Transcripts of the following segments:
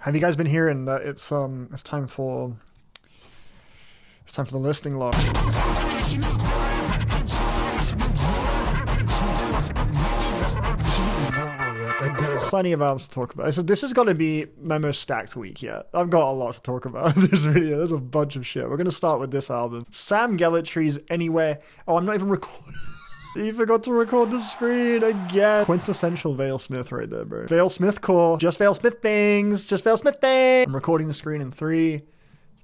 Have you guys been hearing that it's time for the listing log? Plenty of albums to talk about. This has got to be my most stacked week yet. I've got a lot to talk about in this video. There's a bunch of shit. We're going to start with this album. Sam Gellaitry's Anywhere. Oh, I'm not even recording. You forgot to record the screen again. Quintessential valesmith right there, bro. Valesmith core. Just valesmith things. Just valesmith things. I'm recording the screen in 3,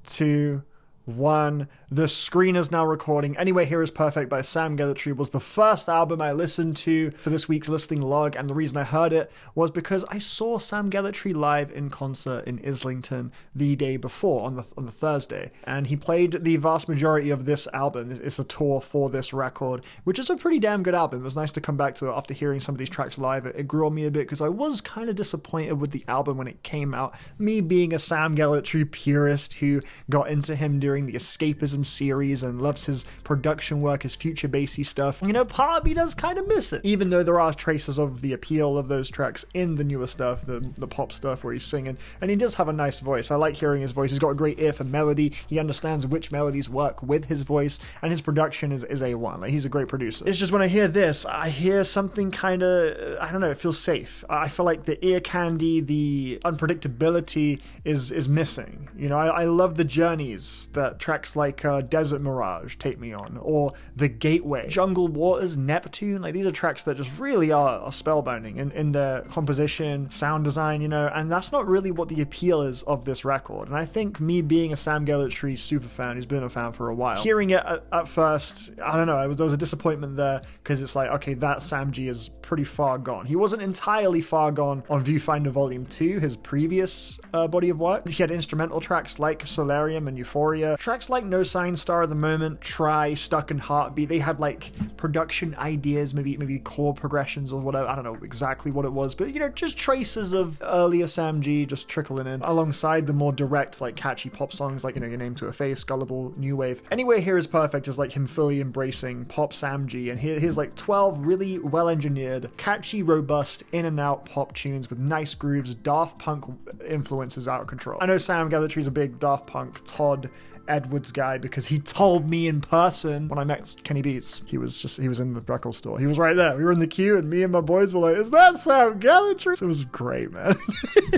2, 1. The screen is now recording. Anyway, Here Is Perfect by Sam Gellaitry was the first album I listened to for this week's listing log, and the reason I heard it was because I saw Sam Gellaitry live in concert in Islington the day before, on the Thursday, and he played the vast majority of this album. It's a tour for this record, which is a pretty damn good album. It was nice to come back to it after hearing some of these tracks live. It grew on me a bit because I was kind of disappointed with the album when it came out. Me being a Sam Gellaitry purist who got into him during the Escapism series and loves his production work, his future bassy stuff, you know, part of me does kind of miss it, even though there are traces of the appeal of those tracks in the newer stuff, the pop stuff where he's singing, and he does have a nice voice. I like hearing his voice. He's got a great ear for melody. He understands which melodies work with his voice, and his production is A1. Like, he's a great producer. It's just when I hear this, I hear something kind of, I don't know, it feels safe. I feel like the ear candy, the unpredictability is missing. You know, I love the journeys that tracks like Desert Mirage take me on, or The Gateway, Jungle Waters, Neptune. Like, these are tracks that just really are spellbinding in their composition, sound design, you know, and that's not really what the appeal is of this record. And I think me being a Sam Gellaitry super fan who's been a fan for a while, hearing it at first, I don't know, there was a disappointment there, because it's like, okay, that Sam G is pretty far gone. He wasn't entirely far gone on Viewfinder Volume 2, his previous body of work. He had instrumental tracks like Solarium and Euphoria, tracks like No Sign, Star of the Moment, Try, Stuck in Heartbeat. They had like production ideas, maybe chord progressions or whatever. I don't know exactly what it was, but you know, just traces of earlier Sam G just trickling in alongside the more direct, like catchy pop songs like, you know, Your Name to a Face, Gullible, New Wave. Anyway, Here Is Perfect is like him fully embracing pop Sam G, and here's like 12 really well engineered, catchy, robust, in and out pop tunes with nice grooves. Daft Punk influences out of control. I know Sam Gellaitry's a big Daft Punk Todd Edwards guy because he told me in person when I met Kenny Beats. He was in the record store. He was right there. We were in the queue and me and my boys were like, is that Sam Gellaitry? It was great, man.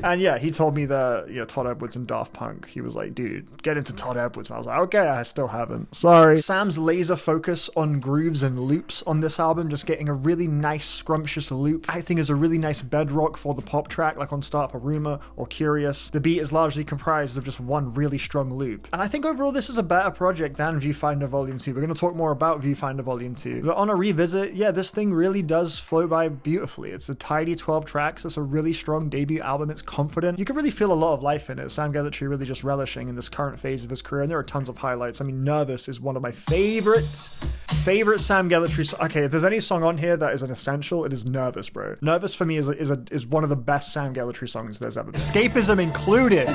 And yeah, he told me that, you know, Todd Edwards and Daft Punk. He was like, dude, get into Todd Edwards. And I was like, okay, I still haven't. Sorry. Sam's laser focus on grooves and loops on this album, just getting a really nice scrumptious loop, I think is a really nice bedrock for the pop track, like on Start a Rumor or Curious. The beat is largely comprised of just one really strong loop. And I think overall this is a better project than Viewfinder Volume 2. We're going to talk more about Viewfinder Volume 2. But on a revisit, yeah, this thing really does flow by beautifully. It's a tidy 12 tracks. It's a really strong debut album. It's confident. You can really feel a lot of life in it. Sam Gellaitry really just relishing in this current phase of his career, and there are tons of highlights. I mean, Nervous is one of my favorite Sam Gellaitry. Okay, if there's any song on here that is an essential, it is Nervous, bro. Nervous for me is one of the best Sam Gellaitry songs there's ever been. Escapism included.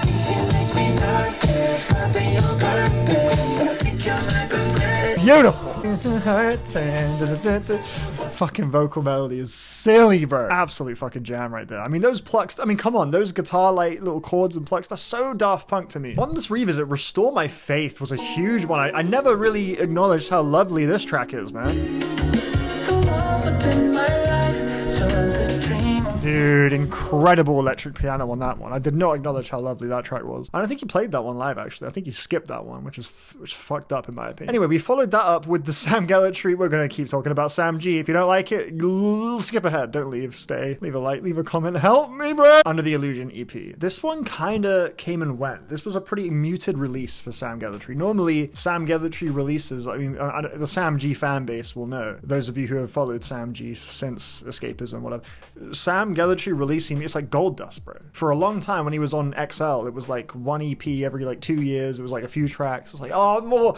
Beautiful. Fucking vocal melody is silly, bro. Absolute fucking jam right there. I mean, those plucks, I mean, come on, those guitar like little chords and plucks, that's so Daft Punk to me. On this revisit, Restore My Faith was a huge one. I never really acknowledged how lovely this track is, man. Dude, incredible electric piano on that one. I did not acknowledge how lovely that track was. I don't think he played that one live, actually. I think he skipped that one, which is fucked up in my opinion. Anyway, we followed that up with the Sam Gellaitry. We're going to keep talking about Sam G. If you don't like it, skip ahead. Don't leave. Stay. Leave a like. Leave a comment. Help me, bro. Under the Illusion EP. This one kind of came and went. This was a pretty muted release for Sam Gellaitry. Normally, Sam Gellaitry releases, I mean, the Sam G fan base will know. Those of you who have followed Sam G since Escapism, whatever. Sam Gellaitry releasing, it's like gold dust, bro. For a long time when he was on XL, it was like one EP every like 2 years. It was like a few tracks. It was like, oh, more.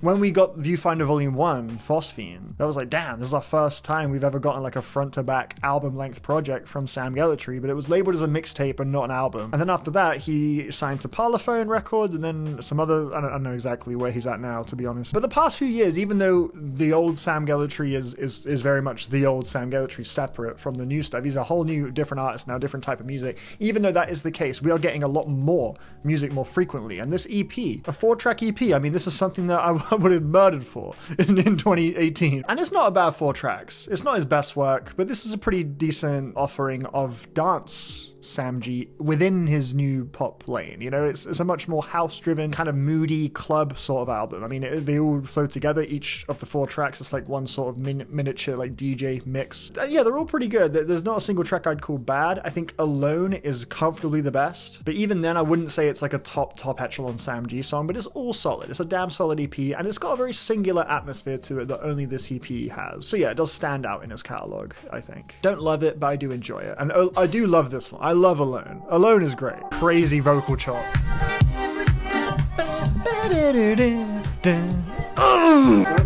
When we got Viewfinder Volume 1, Phosphine, that was like, damn, this is our first time we've ever gotten like a front-to-back album-length project from Sam Gellaitry, but it was labeled as a mixtape and not an album. And then after that, he signed to Parlophone Records and then some other, I don't know exactly where he's at now, to be honest. But the past few years, even though the old Sam Gellaitry is very much the old Sam Gellaitry separate from the new stuff, he's a whole whole new different artist now, different type of music. Even though that is the case, we are getting a lot more music more frequently. And this EP, a 4-track EP, I mean, this is something that I would have murdered for in 2018. And it's not a bad 4 tracks. It's not his best work, but this is a pretty decent offering of dance Sam G within his new pop lane. You know, it's a much more house-driven, kind of moody club sort of album. I mean, they all flow together. Each of the 4 tracks is like one sort of miniature like DJ mix. Yeah, they're all pretty good. There's not a single track I'd call bad. I think Alone is comfortably the best, but even then I wouldn't say it's like a top echelon Sam G song, but it's all solid. It's a damn solid EP, and it's got a very singular atmosphere to it that only this EP has. So yeah, it does stand out in his catalog, I think. Don't love it, but I do enjoy it. And I do love this one. I love Alone. Alone is great. Crazy vocal chop.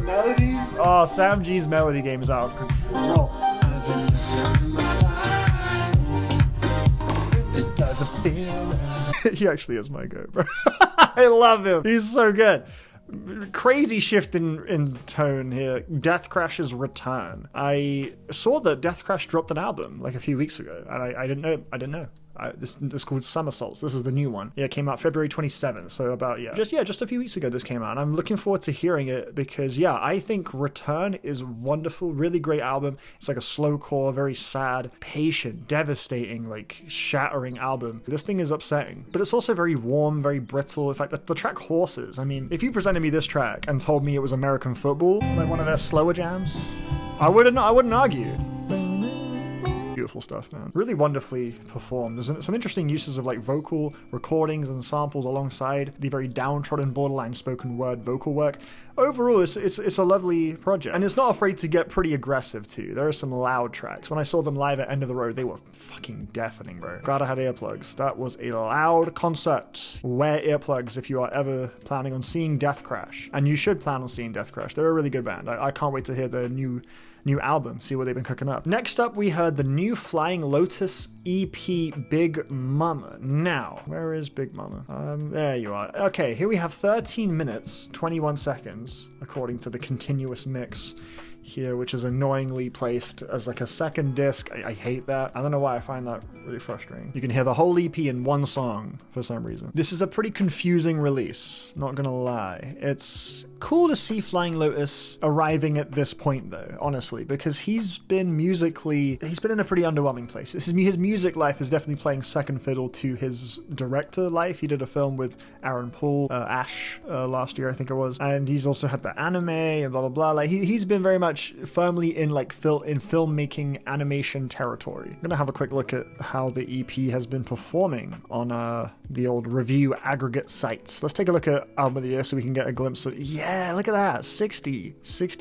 Melodies? Oh, Sam G's melody game is out of control. He actually is my goat, bro. I love him. He's so good. Crazy shift in tone here. Death Crash's return. I saw that Death Crash dropped an album like a few weeks ago, and I didn't know. This is called Somersaults. This is the new one. Yeah, it came out February 27th. So about, just a few weeks ago this came out. And I'm looking forward to hearing it because, yeah, I think Return is wonderful. Really great album. It's like a slowcore, very sad, patient, devastating, like shattering album. This thing is upsetting, but it's also very warm, very brittle. In fact, the track Horses. I mean, if you presented me this track and told me it was American Football, like one of their slower jams, I wouldn't argue. Beautiful stuff, man. Really wonderfully performed. There's some interesting uses of like vocal recordings and samples alongside the very downtrodden, borderline spoken word vocal work. Overall, it's a lovely project, and it's not afraid to get pretty aggressive too. There are some loud tracks. When I saw them live at End of the Road, they were fucking deafening, bro. Glad I had earplugs. That was a loud concert. Wear earplugs if you are ever planning on seeing Death Crash, and you should plan on seeing Death Crash. They're a really good band. I can't wait to hear their new album, see what they've been cooking up. Next up, we heard the new Flying Lotus EP, Big Mama. Now, where is Big Mama? There you are. Okay, here we have 13 minutes, 21 seconds, according to the continuous mix here, which is annoyingly placed as like a second disc. I hate that. I don't know why I find that really frustrating. You can hear the whole EP in one song for some reason. This is a pretty confusing release, not gonna lie. It's cool to see Flying Lotus arriving at this point though, honestly, because he's been in a pretty underwhelming place. His music life is definitely playing second fiddle to his director life. He did a film with Aaron Paul, Ash, last year I think it was, and he's also had the anime and blah blah blah. Like he's been very much firmly in like filmmaking animation territory. I'm gonna have a quick look at how the EP has been performing on the old review aggregate sites. Let's take a look at album of the year so we can get a glimpse of, yeah, look at that, 60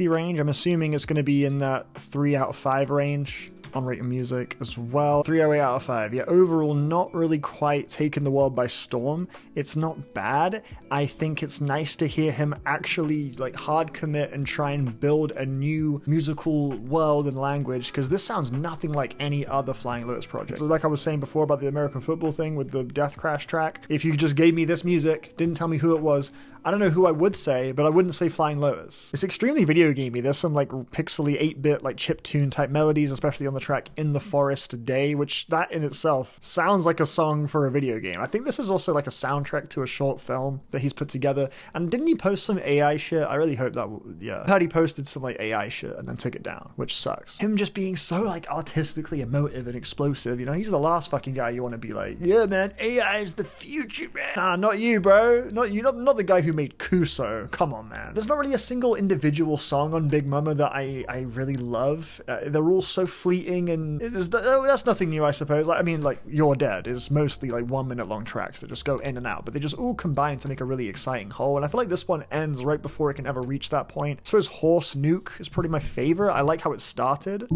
range. I'm assuming it's going to be in that 3 out of 5 range on Rating Music as well. 3.08 out of 5. Yeah, overall not really quite taken the world by storm. It's not bad. I think it's nice to hear him actually like hard commit and try and build a new musical world and language, because this sounds nothing like any other Flying Lotus project. So like I was saying before about the American Football thing with the Death Crash track, if you just gave me this music, didn't tell me who it was, I don't know who I would say, but I wouldn't say Flying Lotus. It's extremely video gamey. There's some like pixely 8-bit like chiptune type melodies, especially on the track In the Forest Day, which that in itself sounds like a song for a video game. I think this is also like a soundtrack to a short film that he's put together. And didn't he post some AI shit? I really hope that, yeah. I heard he posted some like AI shit and then took it down, which sucks. Him just being so like artistically emotive and explosive, you know, he's the last fucking guy you want to be like, yeah man, AI is the future, man. Nah, not you, bro. Not you, not the guy who made Kuso. Come on, man. There's not really a single individual song on Big Mama that I really love. They're all so fleeting, and that's nothing new, I suppose. Like, I mean, like You're Dead is mostly like 1 minute long tracks that just go in and out, but they just all combine to make a really exciting whole. And I feel like this one ends right before it can ever reach that point. I suppose Horse Nuke is probably my favorite. I like how it started.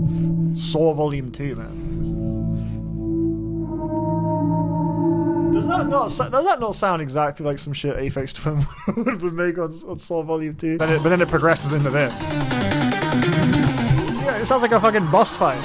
Saw Volume 2, man. Does that not sound exactly like some shit Aphex Twin would make on Saw Volume 2? But then it progresses into this. Yeah, it sounds like a fucking boss fight.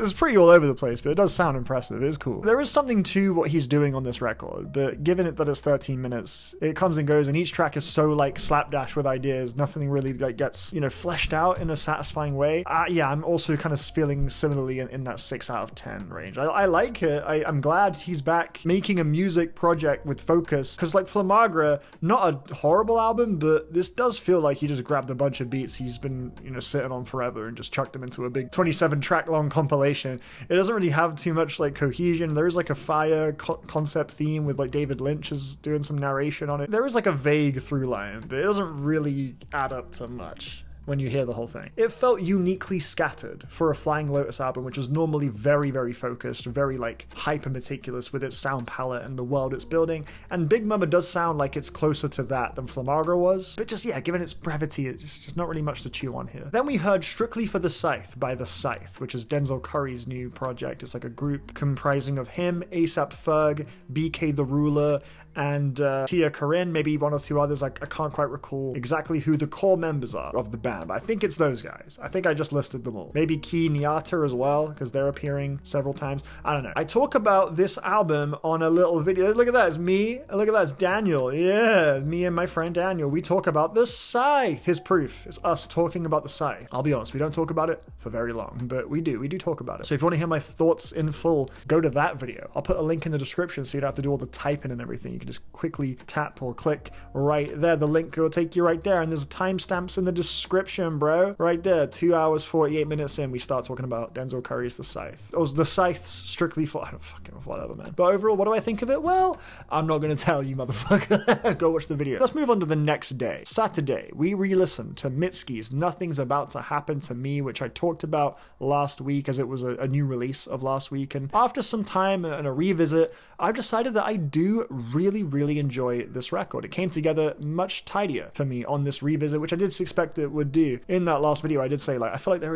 It's pretty all over the place, but it does sound impressive. It is cool. There is something to what he's doing on this record, but given it that it's 13 minutes, it comes and goes, and each track is so like slapdash with ideas. Nothing really like gets, you know, fleshed out in a satisfying way. Yeah, I'm also kind of feeling similarly in that 6 out of 10 range. I like it. I'm glad he's back making a music project with focus, because like Flamagra, not a horrible album, but this does feel like he just grabbed a bunch of beats he's been, you know, sitting on forever and just chucked them into a big 27 track long compilation. It doesn't really have too much like cohesion. There is like a fire concept theme with like David Lynch is doing some narration on it. There is like a vague through line, but it doesn't really add up to much when you hear the whole thing. It felt uniquely scattered for a Flying Lotus album, which is normally very, very focused, very like hyper meticulous with its sound palette and the world it's building. And Big Mama does sound like it's closer to that than Flamagra was. But just, yeah, given its brevity, it's just not really much to chew on here. Then we heard Strictly for the Scythe by the Scythe, which is Denzel Curry's new project. It's like a group comprising of him, ASAP Ferg, BK the Ruler, and Tia Corinne, maybe one or two others. I can't quite recall exactly who the core members are of the band, but I think it's those guys. I think I just listed them all. Maybe Key Niata as well, because they're appearing several times. I don't know. I talk about this album on a little video. Look at that, it's me. Look at that, it's Daniel. Yeah, me and my friend Daniel. We talk about the Scythe. Here's proof. It's us talking about the Scythe. I'll be honest, we don't talk about it for very long, but we do talk about it. So if you want to hear my thoughts in full, go to that video. I'll put a link in the description so you don't have to do all the typing and everything. You can just quickly tap or click right there. The link will take you right there, and there's timestamps in the description, bro. Right there, 2 hours 48 minutes in, we start talking about Denzel Curry's The Scythe. Oh, The Scythe's strictly for, I don't fucking know, whatever, man. But overall, what do I think of it? Well, I'm not gonna tell you, motherfucker. Go watch the video. Let's move on to the next day. Saturday, we re-listened to Mitski's Nothing's About to Happen to Me, which I talked about last week as it was a new release of last week. And after some time and a revisit, I've decided that I do really enjoy this record. It came together much tidier for me on this revisit, which I did expect it would do. In that last video, I did say, like, I feel like there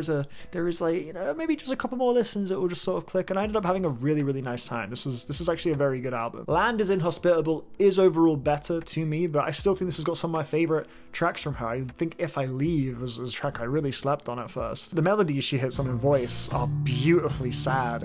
is like, you know, maybe just a couple more listens that will just sort of click, and I ended up having a really nice time. This is actually a very good album. Land is Inhospitable is overall better to me, but I still think this has got some of my favorite tracks from her. I think If I Leave was a track I really slept on at first. The melodies she hits on her voice are beautifully sad.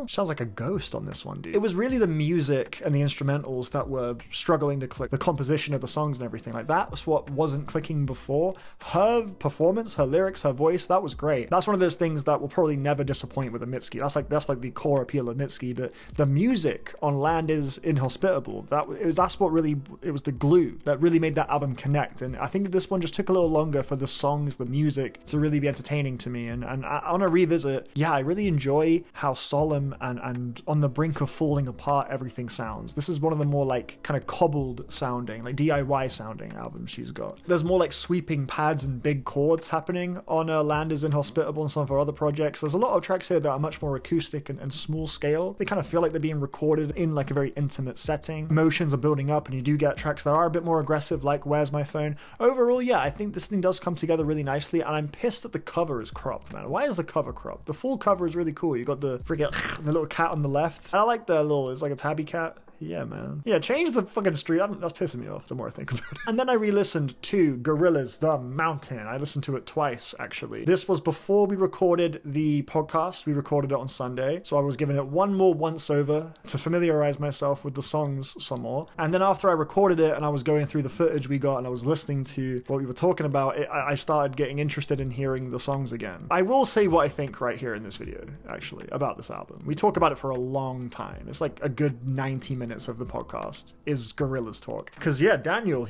Sounds like a ghost on this one, dude. It was really the music and the instrumentals that were struggling to click. The composition of the songs and everything like that was what wasn't clicking before. Her performance, her lyrics, her voice, that was great. That's one of those things that will probably never disappoint with a Mitski. That's like the core appeal of Mitski. But the music on Land is Inhospitable. That's what really, it was the glue that really made that album connect. And I think this one just took a little longer for the songs, the music to really be entertaining to me. And on a revisit, yeah, I really enjoy how solemn and on the brink of falling apart everything sounds. This is one of the more like kind of cobbled sounding, like DIY sounding albums she's got. There's more like sweeping pads and big chords happening on Land is Inhospitable and some of her other projects. There's a lot of tracks here that are much more acoustic and small scale. They kind of feel like they're being recorded in like a very intimate setting. Emotions are building up, and you do get tracks that are a bit more aggressive, like Where's My Phone. Overall, yeah, I think this thing does come together really nicely, and I'm pissed that the cover is cropped, man. Why is the cover cropped? The full cover is really cool. You got the freaking the little cat on the left. And I like the little, it's like a tabby cat. Yeah, man. Yeah, change the fucking street. That's pissing me off the more I think about it. And then I re-listened to Gorillaz The Mountain. I listened to it twice, actually. This was before we recorded the podcast. We recorded it on Sunday. So I was giving it one more once over to familiarize myself with the songs some more. And then after I recorded it and I was going through the footage we got and I was listening to what we were talking about, I started getting interested in hearing the songs again. I will say what I think right here in this video, actually, about this album. We talk about it for a long time. It's like a good 90 minutes of the podcast is Gorillaz talk. Because yeah, Daniel,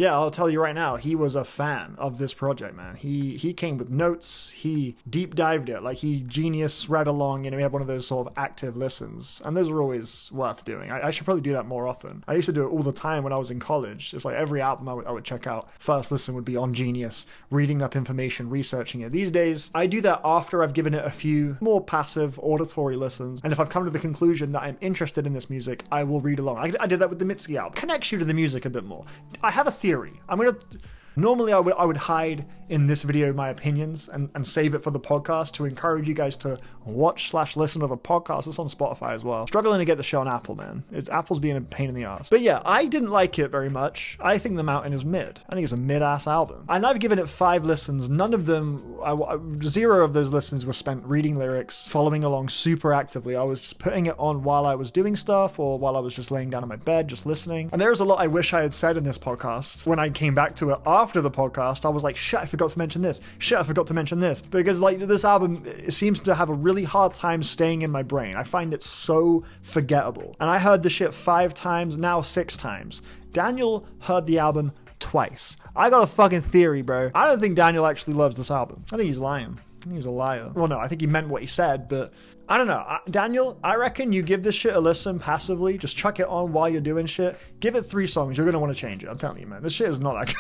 I'll tell you right now, he was a fan of this project, man. He came with notes, he deep dived it, like he genius read along, you know, we had one of those sort of active listens, and those are always worth doing. I should probably do that more often. I used to do it all the time when I was in college. It's like every album I would check out, first listen would be on Genius, reading up information, researching it. These days, I do that after I've given it a few more passive auditory listens, and if I've come to the conclusion that I'm interested in this music, I will read along. I did that with the Mitski album. Connects you to the music a bit more. I have a theory. Normally I would hide in this video my opinions and save it for the podcast to encourage you guys to watch/listen to the podcast. It's on Spotify as well. Struggling to get the show on Apple, man. Apple's being a pain in the ass. But yeah, I didn't like it very much. I think The Mountain is mid. I think it's a mid-ass album. And I've given it 5 listens. None of them, 0 of those listens were spent reading lyrics, following along super actively. I was just putting it on while I was doing stuff or while I was just laying down in my bed, just listening. And there's a lot I wish I had said in this podcast. When I came back to it after the podcast, I was like, shit, I forgot to mention this. Shit, I forgot to mention this. Because like this album, it seems to have a really hard time staying in my brain. I find it so forgettable. And I heard the shit 5 times, now 6 times. Daniel heard the album twice. I got a fucking theory, bro. I don't think Daniel actually loves this album. I think he's lying. I think he's a liar. Well, no, I think he meant what he said, but I don't know. Daniel, I reckon you give this shit a listen passively. Just chuck it on while you're doing shit. Give it 3 songs. You're going to want to change it. I'm telling you, man. This shit is not that good.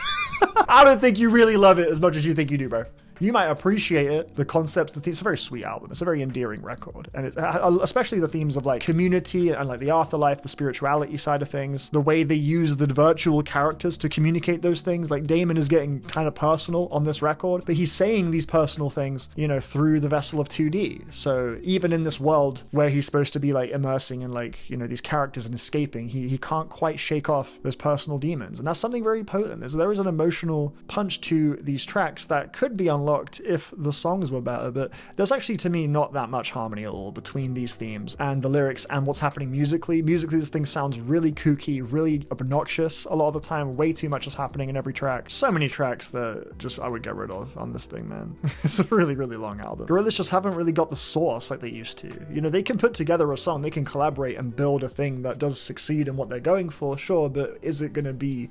I don't think you really love it as much as you think you do, bro. You might appreciate it, the concepts, the themes. It's a very sweet album. It's a very endearing record. And it's, especially the themes of like community and like the afterlife, the spirituality side of things, the way they use the virtual characters to communicate those things. Like Damon is getting kind of personal on this record, but he's saying these personal things, you know, through the vessel of 2D. So even in this world where he's supposed to be like immersing in like, you know, these characters and escaping, he can't quite shake off those personal demons. And that's something very potent. There is an emotional punch to these tracks that could be unlocked if the songs were better, but there's actually to me not that much harmony at all between these themes and the lyrics and what's happening musically. Musically, this thing sounds really kooky, really obnoxious a lot of the time. Way too much is happening in every track. So many tracks that just I would get rid of on this thing, man. It's a really, really long album. Gorillaz just haven't really got the sauce like they used to. You know, they can put together a song, they can collaborate and build a thing that does succeed in what they're going for, sure, but is it gonna be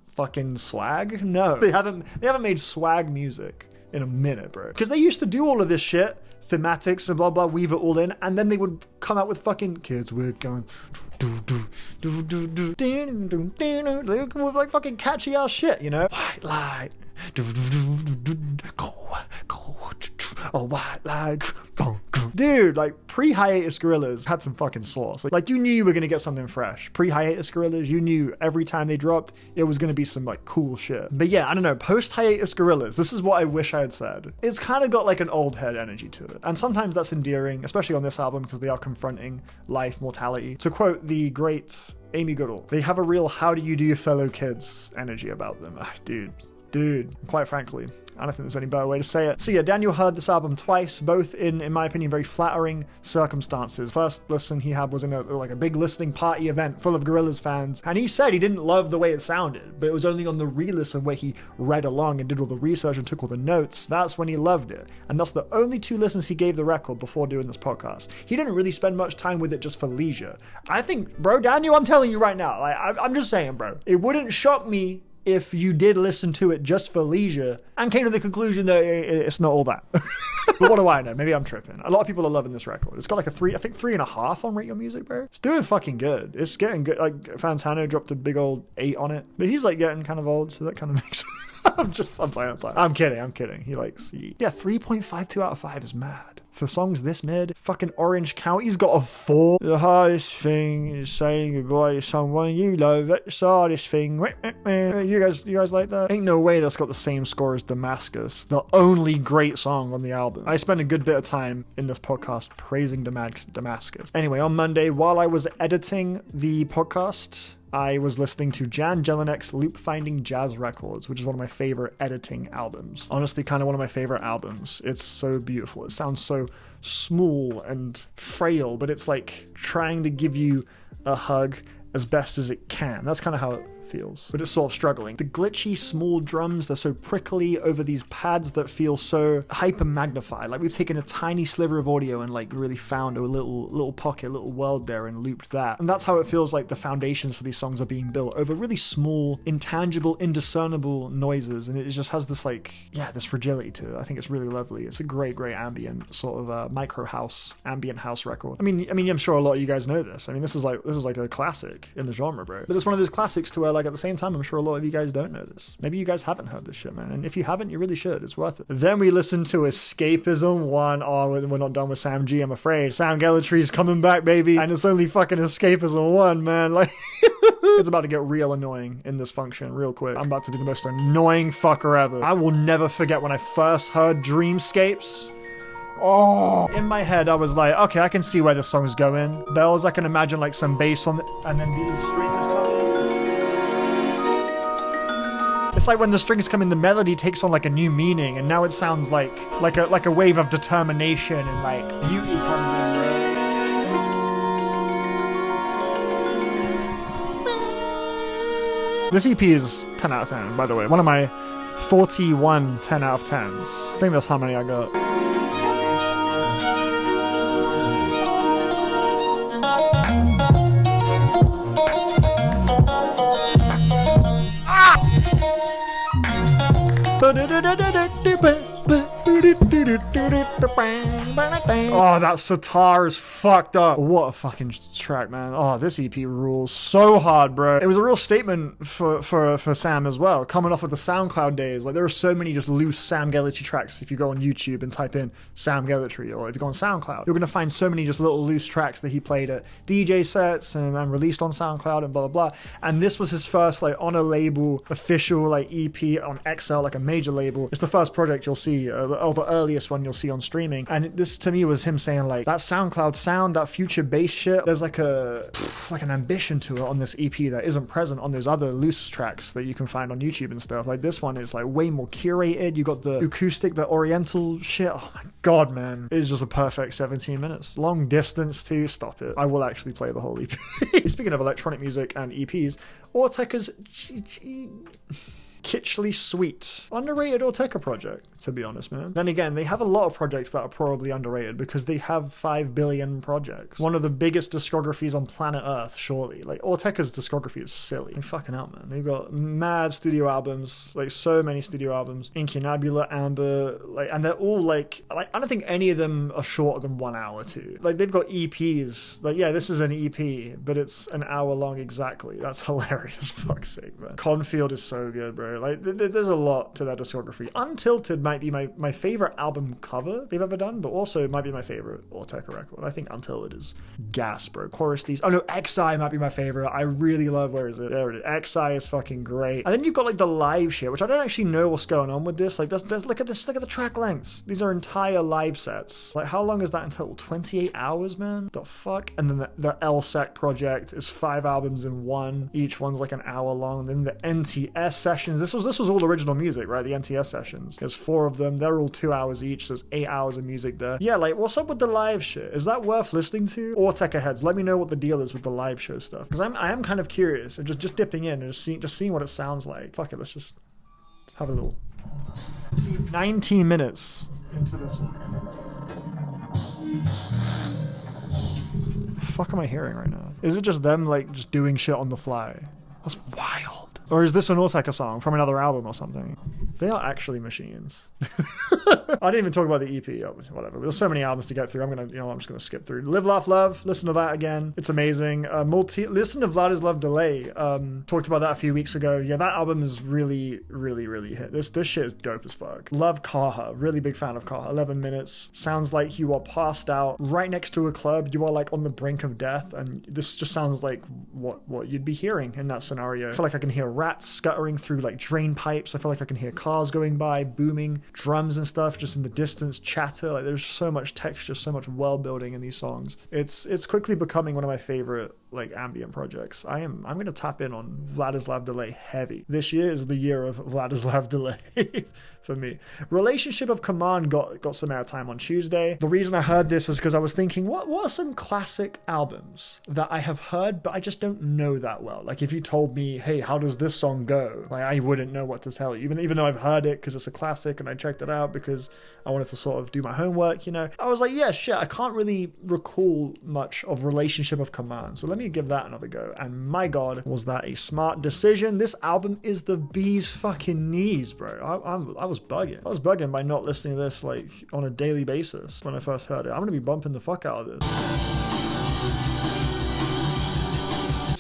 fucking swag? No. They haven't made swag music in a minute, bro. Because they used to do all of this shit, thematics and blah blah, weave it all in, and then they would come out with fucking kids we're going with like fucking catchy ass shit, you know? White light, oh white light, dude, like pre-hiatus Gorillaz had some fucking sauce. Like you knew you were gonna get something fresh. Pre-hiatus Gorillaz, you knew every time they dropped, it was gonna be some like cool shit. But yeah, I don't know, post-hiatus Gorillaz, this is what I wish I had said. It's kind of got like an old head energy to it. And sometimes that's endearing, especially on this album, because they are confronting life, mortality. To quote the great Amy Goodall, they have a real how do you do fellow kids energy about them. Dude, quite frankly, I don't think there's any better way to say it. So yeah, Daniel heard this album twice, both in my opinion, very flattering circumstances. First listen he had was in a big listening party event full of Gorillaz fans, and he said he didn't love the way it sounded, but it was only on the re-listen where he read along and did all the research and took all the notes. That's when he loved it. And that's the only 2 listens he gave the record before doing this podcast. He didn't really spend much time with it just for leisure. I think, bro, Daniel, I'm telling you right now, like, I'm just saying, bro, it wouldn't shock me if you did listen to it just for leisure and came to the conclusion that it's not all that. But what do I know? Maybe I'm tripping. A lot of people are loving this record. It's got like a 3.5 on Rate Your Music, bro. It's doing fucking good. It's getting good. Like Fantano dropped a big old 8 on it, but he's like getting kind of old, so that kind of makes sense. I'm playing. I'm kidding. He likes, yeah, 3.52 out of 5 is mad. For songs this mid, fucking Orange County's got a 4. The hardest thing is saying goodbye to someone you love. It's the hardest thing. You guys like that? Ain't no way that's got the same score as Damascus, the only great song on the album. I spent a good bit of time in this podcast praising Damascus. Anyway, on Monday, while I was editing the podcast, I was listening to Jelinek's Loop Finding Jazz Records, which is one of my favorite editing albums. Honestly, kind of one of my favorite albums. It's so beautiful. It sounds so small and frail, but it's like trying to give you a hug as best as it can. That's kind of how it feels, but it's sort of struggling. The glitchy small drums, they're so prickly over these pads that feel so hyper magnified. Like we've taken a tiny sliver of audio and like really found a little pocket, little world there and looped that. And that's how it feels like the foundations for these songs are being built over really small, intangible, indiscernible noises. And it just has this like, yeah, this fragility to it. I think it's really lovely. It's a great ambient sort of micro house, ambient house record. I mean, I'm sure a lot of you guys know this. I mean, this is like a classic in the genre, bro. But it's one of those classics to where like at the same time, I'm sure a lot of you guys don't know this. Maybe you guys haven't heard this shit, man. And if you haven't, you really should. It's worth it. Then we listened to Escapism I. Oh, we're not done with Sam G, I'm afraid. Sam Gellaitry's coming back, baby. And it's only fucking Escapism I, man. Like, It's about to get real annoying in this function real quick. I'm about to be the most annoying fucker ever. I will never forget when I first heard Dreamscapes. Oh, in my head, I was like, okay, I can see where the song's going. Bells, I can imagine like some bass on it, and then these strings come in. It's like when the strings come in, the melody takes on like a new meaning, and now it sounds like a wave of determination and like beauty comes in, right? This EP is 10 out of 10, by the way. One of my 41 10 out of 10s. I think that's how many I got. Oh, that sitar is fucked up. What a fucking track, man. Oh, this EP rules so hard, bro. It was a real statement for Sam as well, coming off of the SoundCloud days. Like, there are so many just loose Sam Gellaitry tracks. If you go on YouTube and type in Sam Gellaitry, or if you go on SoundCloud, you're gonna find so many just little loose tracks that he played at DJ sets and released on SoundCloud and blah blah blah. And this was his first like on a label official like EP on XL, like a major label. It's the first project you'll see, or the earliest one you'll see on streaming. And this to me was him saying like that SoundCloud sound, that future bass shit, there's like an ambition to it on this EP that isn't present on those other loose tracks that you can find on YouTube and stuff. Like this one is like way more curated. You got the acoustic, the oriental shit. Oh my god, man. It's just a perfect 17 minutes. Long distance too. Stop it. I will actually play the whole EP. Speaking of electronic music and EPs, Autechre's Kitschly Sweet. Underrated Autechre project, to be honest, man. Then again, they have a lot of projects that are probably underrated because they have 5 billion projects. One of the biggest discographies on planet Earth, surely. Like, Autechre's discography is silly. Fucking out, man. They've got mad studio albums, like so many studio albums. Incunabula, Amber, like, and they're all like, I don't think any of them are shorter than 1 hour too. Like, they've got EPs. Like, yeah, this is an EP, but it's an hour long exactly. That's hilarious, fuck's sake, man. Cornfield is so good, bro. Like, there's a lot to that discography. Untilted might be my favorite album cover they've ever done, but also it might be my favorite Autechre record. I think Untilted is gas, bro. Chorus these. Oh no, XI might be my favorite. I really love, where is it? There it is. XI is fucking great. And then you've got like the live shit, which I don't actually know what's going on with this. Like, there's look at this, look at the track lengths. These are entire live sets. Like, how long is that in total? 28 hours, man? The fuck? And then the LSEC project is 5 albums in one. Each one's like an hour long. And then the NTS sessions. This was all original music, right? The NTS sessions. There's 4 of them. They're all 2 hours each. So there's 8 hours of music there. Yeah, like, what's up with the live shit? Is that worth listening to? Autechre heads, let me know what the deal is with the live show stuff. Because I am kind of curious and just dipping in and just seeing what it sounds like. Fuck it, let's have a little 19 minutes into this one. What the fuck am I hearing right now? Is it just them like just doing shit on the fly? That's wild. Or is this an Autechre song from another album or something? They are actually machines. I didn't even talk about the EP, whatever. There's so many albums to get through. I'm just gonna skip through. Live, Laugh, Love. Listen to that again. It's amazing. Listen to Vladislav Delay. Talked about that a few weeks ago. Yeah, that album is really, really, really hit. This shit is dope as fuck. Love Kaha. Really big fan of Kaha. 11 minutes. Sounds like you are passed out right next to a club. You are like on the brink of death, and this just sounds like what you'd be hearing in that scenario. I feel like I can hear rats scuttering through like drain pipes. I feel like I can hear cars going by, booming, drums and stuff just in the distance, chatter. Like, there's so much texture, so much world building in these songs. It's quickly becoming one of my favorite like ambient projects. I'm gonna tap in on Vladislav Delay heavy. This year is the year of Vladislav Delay for me. Relationship of Command got some airtime on Tuesday. The reason I heard this is because I was thinking, what are some classic albums that I have heard but I just don't know that well? Like, if you told me, hey, how does this song go? Like, I wouldn't know what to tell you, even though I've heard it because it's a classic and I checked it out because I wanted to sort of do my homework, you know. I was like, yeah, shit, I can't really recall much of Relationship of Command, so let me give that another go. And my god, was that a smart decision. This album is the bee's fucking knees, bro. I was bugging. I was bugging by not listening to this like on a daily basis when I first heard it. I'm gonna be bumping the fuck out of this.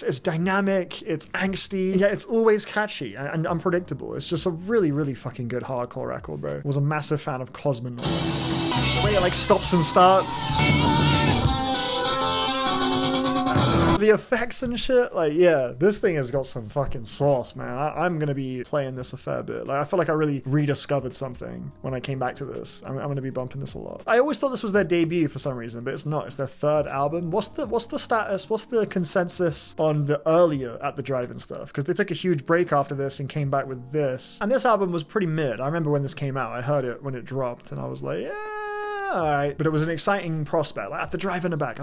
It's dynamic, it's angsty, yeah, it's always catchy and unpredictable. It's just a really, really fucking good hardcore record, bro. Was a massive fan of Cosmonaut. The way it like stops and starts. the effects and shit. Like, yeah, this thing has got some fucking sauce, man. I'm gonna be playing this a fair bit. Like, I feel like I really rediscovered something when I came back to this. I'm gonna be bumping this a lot. I always thought this was their debut for some reason, but it's not. It's their third album. What's the status? What's the consensus on the earlier At the Drive-In stuff? Because they took a huge break after this and came back with this. And this album was pretty mid. I remember when this came out. I heard it when it dropped, and I was like, yeah. Alright, but it was an exciting prospect. Like, At the Drive-In the back,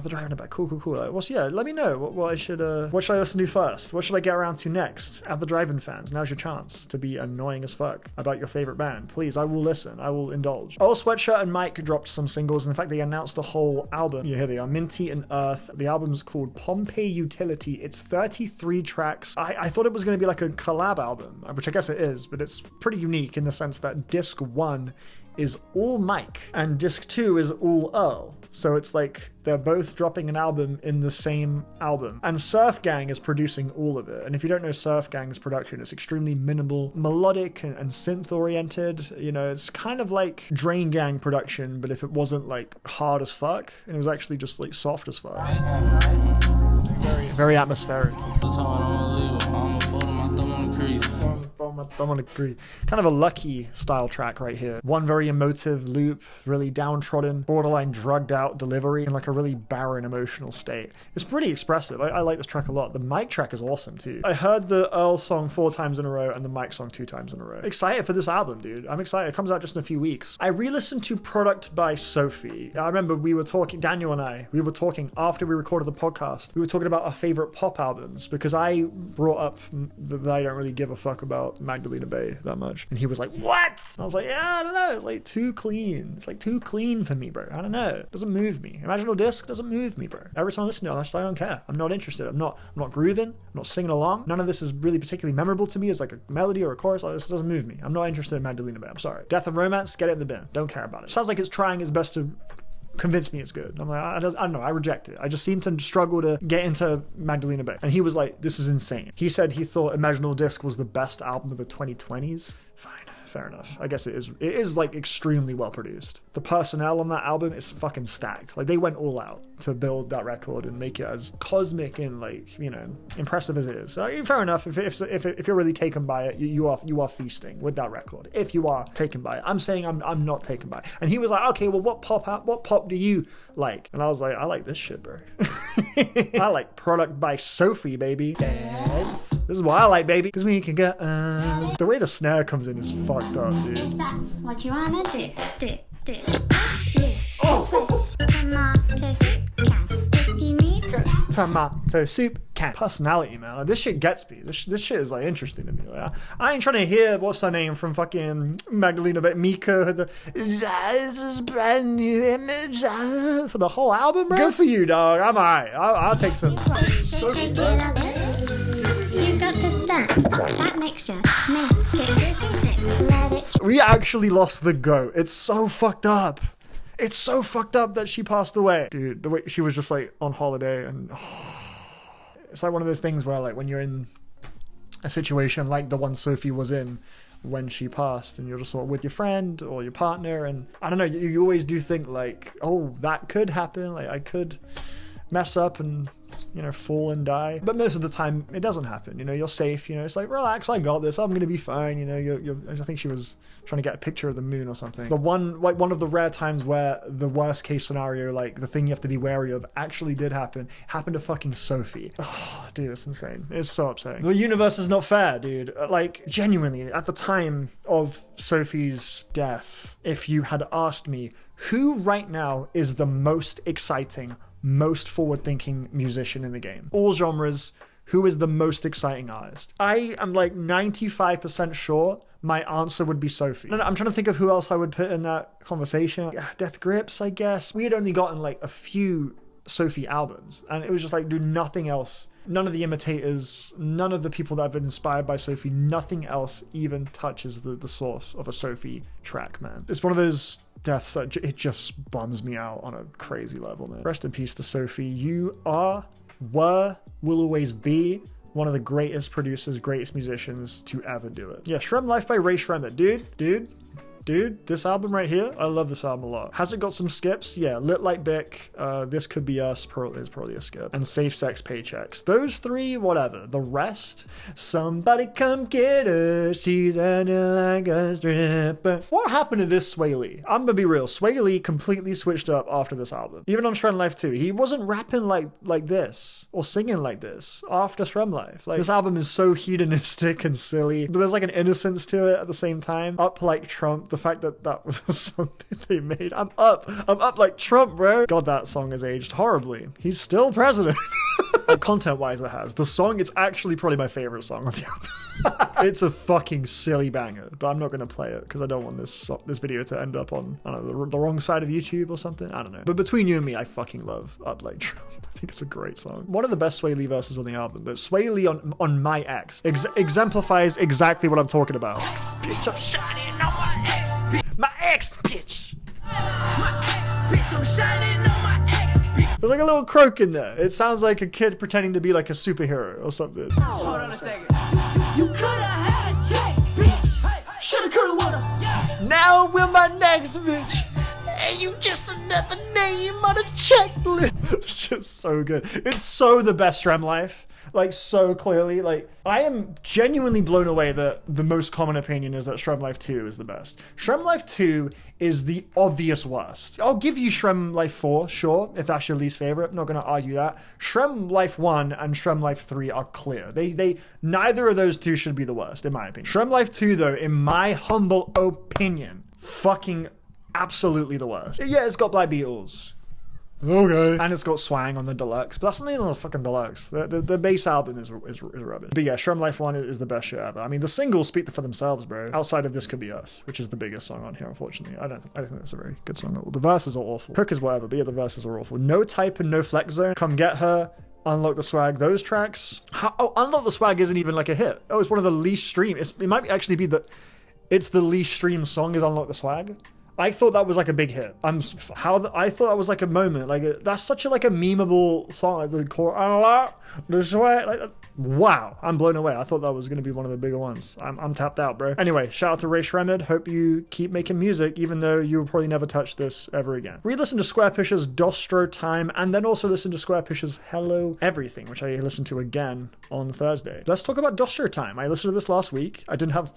cool. Like, let me know what should I listen to first? What should I get around to next? At the Drive-In fans, now's your chance to be annoying as fuck about your favorite band. Please, I will listen. I will indulge. Earl Sweatshirt and Mike dropped some singles. In fact, they announced a whole album. Yeah, here they are, Minty and Earth. The album's called Pompeii Utility. It's 33 tracks. I thought it was going to be like a collab album, which I guess it is, but it's pretty unique in the sense that disc 1 is all Mike and disc 2 is all Earl. So it's like they're both dropping an album in the same album. And Surf Gang is producing all of it. And if you don't know Surf Gang's production, it's extremely minimal, melodic and synth oriented. You know, it's kind of like Drain Gang production, but if it wasn't like hard as fuck and it was actually just like soft as fuck. Very atmospheric. I'm gonna agree. Kind of a Lucky style track right here. One very emotive loop, really downtrodden, borderline drugged out delivery, and like a really barren emotional state. It's pretty expressive. I like this track a lot. The Mike track is awesome too. I heard the Earl song 4 times in a row and the Mike song 2 times in a row. Excited for this album, dude. I'm excited. It comes out just in a few weeks. I re-listened to Product by Sophie. I remember we were talking, Daniel and I, we were talking after we recorded the podcast. We were talking about our favorite pop albums because I brought up that I don't really give a fuck about Magdalena Bay that much. And he was like, what? And I was like, yeah, I don't know. It's like too clean. It's like too clean for me, bro. I don't know. It doesn't move me. Imaginal Disc doesn't move me, bro. Every time I listen to it, I don't care. I'm not interested. I'm not grooving. I'm not singing along. None of this is really particularly memorable to me as like a melody or a chorus. It doesn't move me. I'm not interested in Magdalena Bay. I'm sorry. Death and Romance, get it in the bin. Don't care about it. Sounds like it's trying its best to convince me it's good. I'm like, I don't know, I reject it. I just seem to struggle to get into Magdalena Bay. And he was like, this is insane. He said he thought Imaginal Disc was the best album of the 2020s. Fine. Fair enough. I guess it is like extremely well produced. The personnel on that album is fucking stacked. Like they went all out to build that record and make it as cosmic and like, you know, impressive as it is. So fair enough. If you're really taken by it, you are feasting with that record. If you are taken by it, I'm saying I'm not taken by it. And he was like, okay, well, what pop do you like? And I was like, I like this shit, bro. I like Product by Sophie, baby. Yes. This is what I like, baby. Because we can get the way the snare comes in is fucked up, dude. If that's what you wanna do. Tomato soup can. If you need tomato soup can. Personality, man. Like, this shit gets me. This shit is like interesting to me. Like, I ain't trying to hear what's her name from fucking Magdalena, but Mika. This is brand new image for the whole album, bro. Good for you, dog. I'm alright. I'll take some. Shake it like this. You got to stir that mixture. Make it thick. Let it. We actually lost the goat. It's so fucked up. It's so fucked up that she passed away. Dude, the way she was just like on holiday and it's like one of those things where like when you're in a situation like the one Sophie was in when she passed and you're just sort of with your friend or your partner and I don't know, you always do think like, oh, that could happen. Like I could mess up and, you know, fall and die. But most of the time it doesn't happen. You know, you're safe. You know, it's like, relax, I got this. I'm going to be fine. You know, I think she was trying to get a picture of the moon or something. The one of the rare times where the worst case scenario, like the thing you have to be wary of actually did happen, happened to fucking Sophie. Oh, dude, it's insane. It's so upsetting. The universe is not fair, dude. Like, genuinely, at the time of Sophie's death, if you had asked me, who right now is the most exciting, most forward-thinking musician in the game, all genres, who is the most exciting artist? I am like 95% sure my answer would be Sophie. No, I'm trying to think of who else I would put in that conversation. Death Grips, I guess. We had only gotten like a few Sophie albums and it was just like, dude, nothing else. None of the imitators, none of the people that have been inspired by Sophie, nothing else even touches the source of a Sophie track, man. It's one of those deaths that it just bums me out on a crazy level, man. Rest in peace to Sophie. You are, were, will always be one of the greatest producers, greatest musicians to ever do it. Yeah, SremmLife by Rae Sremmurd. Dude. dude, this album right here, I love this album a lot. Has it got some skips? Yeah, Lit Like Bic, This Could Be Us is probably a skip, and Safe Sex Paychecks. Those three, whatever. The rest, somebody come get her, she's acting like a stripper. What happened to this Sway Lee? I'm gonna be real, Sway Lee completely switched up after this album. Even on SremmLife 2, he wasn't rapping like this, or singing like this after SremmLife. Like, this album is so hedonistic and silly, but there's like an innocence to it at the same time. Up Like Trump, the fact that that was a song that they made. I'm up like Trump, bro. God, that song has aged horribly. He's still president. Like, content-wise, it has. The song, it's actually probably my favorite song on the album. It's a fucking silly banger, but I'm not going to play it because I don't want this video to end up on, I don't know, the wrong side of YouTube or something. I don't know. But between you and me, I fucking love Up Like Trump. I think it's a great song. One of the best Sway Lee verses on the album, but Sway Lee on My Ex exemplifies exactly what I'm talking about. Bitch, I'm shining on my ex, bitch. My ex, bitch. My ex, bitch, I'm shining on my ex, bitch. There's like a little croak in there. It sounds like a kid pretending to be like a superhero or something. Hold on a second. You coulda had a check, bitch. Hey, shoulda, coulda, woulda. Yeah. Now we're my next bitch. And you just another name on a checklist. It's just so good. It's so the best SremmLife. Like, so clearly. Like, I am genuinely blown away that the most common opinion is that SremmLife 2 is the best. SremmLife 2 is the obvious worst. I'll give you SremmLife 4, sure, if that's your least favorite. I'm not going to argue that. SremmLife 1 and SremmLife 3 are clear. They neither of those two should be the worst, in my opinion. SremmLife 2, though, in my humble opinion, fucking absolutely the worst. Yeah, it's got Black Beatles. Okay. And it's got Swang on the deluxe, but that's not even on the fucking deluxe. The base album is rubbish. But yeah, SremmLife 1 is the best shit ever. I mean, the singles speak for themselves, bro. Outside of This Could Be Us, which is the biggest song on here, unfortunately. I don't think that's a very good song at all. The verses are awful. Hook is whatever, but yeah, the verses are awful. No Type and No Flex Zone, Come Get Her, Unlock the Swag, those tracks. Unlock the Swag isn't even like a hit. Oh, it's one of the least streamed. It might actually be it's the least streamed song is Unlock the Swag. I thought that was like a big hit. I thought that was like a moment. Like, that's such a like a memeable song. Like the core, unlock the swag. Like, wow, I'm blown away. I thought that was going to be one of the bigger ones. I'm tapped out, bro. Anyway, shout out to Rae Sremmurd. Hope you keep making music, even though you'll probably never touch this ever again. Re-listen to Squarepusher's Dostro Time, and then also listen to Squarepusher's Hello Everything, which I listened to again on Thursday. Let's talk about Dostro Time. I listened to this last week. I didn't have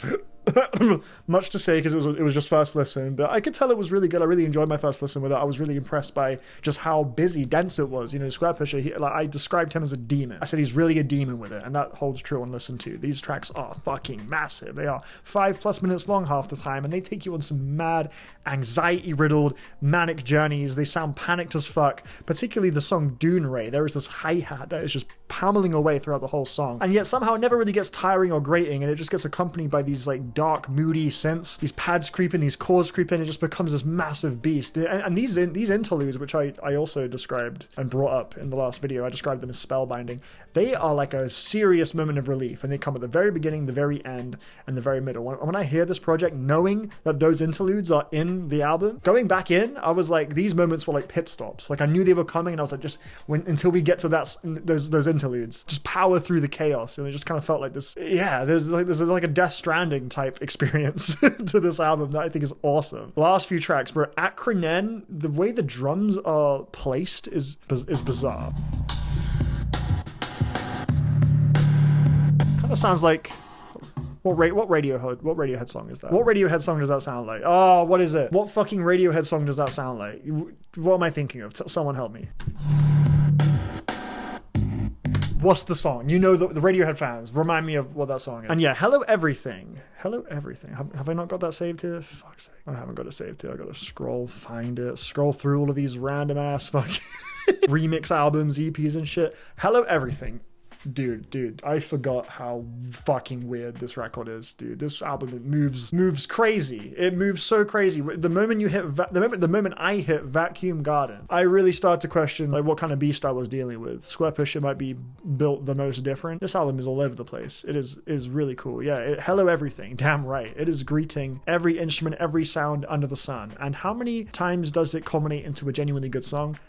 much to say because it was just first listen, but I could tell it was really good. I really enjoyed my first listen with it. I was really impressed by just how busy, dense it was. You know, Squarepusher, I described him as a demon. I said he's really a demon with it, and that holds true on Listen To. These tracks are fucking massive. They are 5+ minutes long half the time, and they take you on some mad, anxiety-riddled, manic journeys. They sound panicked as fuck, particularly the song Dune Ray. There is this hi-hat that is just pummeling away throughout the whole song, and yet somehow it never really gets tiring or grating, and it just gets accompanied by these like dark, moody synths, these pads creep in, these chords creep in. It just becomes this massive beast. And these interludes, which I also described and brought up in the last video, I described them as spellbinding. They are like a serious moment of relief, and they come at the very beginning, the very end, and the very middle. When I hear this project, knowing that those interludes are in the album, going back in, I was like, these moments were like pit stops. Like, I knew they were coming, and I was like, just until we get to those interludes, just power through the chaos. And it just kind of felt like this. Yeah, there's like a Death Stranding type experience to this album that I think is awesome. The last few tracks, bro, Autechre, the way the drums are placed is bizarre. Kind of sounds like what Radiohead song is that? What Radiohead song does that sound like? Oh, what is it? What fucking Radiohead song does that sound like? What am I thinking of? Someone help me. What's the song? You know, the Radiohead fans, remind me of what that song is. And yeah, Hello Everything. Hello Everything. Have I not got that saved here? Fuck's sake. I haven't got it saved here. I gotta find it, scroll through all of these random ass fucking remix albums, EPs and shit. Hello Everything. Dude, I forgot how fucking weird this record is, dude. This album moves crazy. It moves so crazy. The moment I hit Vacuum Garden, I really started to question like what kind of beast I was dealing with. Squarepusher might be built the most different. This album is all over the place. It is really cool. Yeah, Hello Everything. Damn right. It is greeting every instrument, every sound under the sun. And how many times does it culminate into a genuinely good song?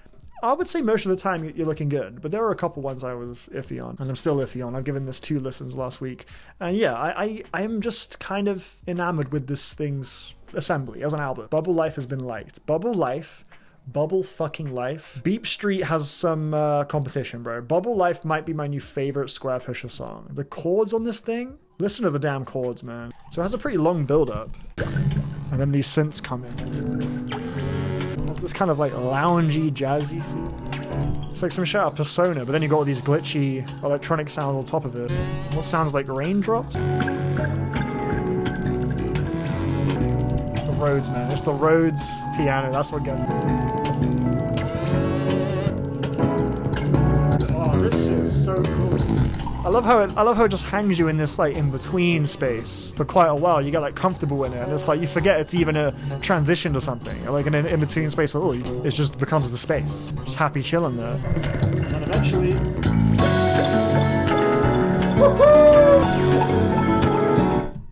I would say most of the time you're looking good, but there were a couple ones I was iffy on, and I'm still iffy on. I've given this 2 listens last week, and yeah, I am just kind of enamored with this thing's assembly as an album. Bubble Life has been liked. Bubble fucking Life. Beep Street has some competition, bro. Bubble Life might be my new favorite Squarepusher song. The chords on this thing, listen to the damn chords, man. So it has a pretty long build up. And then these synths come in. It has this kind of like loungy, jazzy feel. It's like some shit out of Persona, but then you got all these glitchy electronic sounds on top of it. What sounds like raindrops? Rhodes, man. It's the Rhodes piano. That's what gets it. Oh, this shit is so cool. I love how it just hangs you in this like in between space for quite a while. You get like comfortable in it, and it's like you forget it's even a transition to something, like an in between space. Oh, it just becomes the space. Just happy chilling there, and eventually.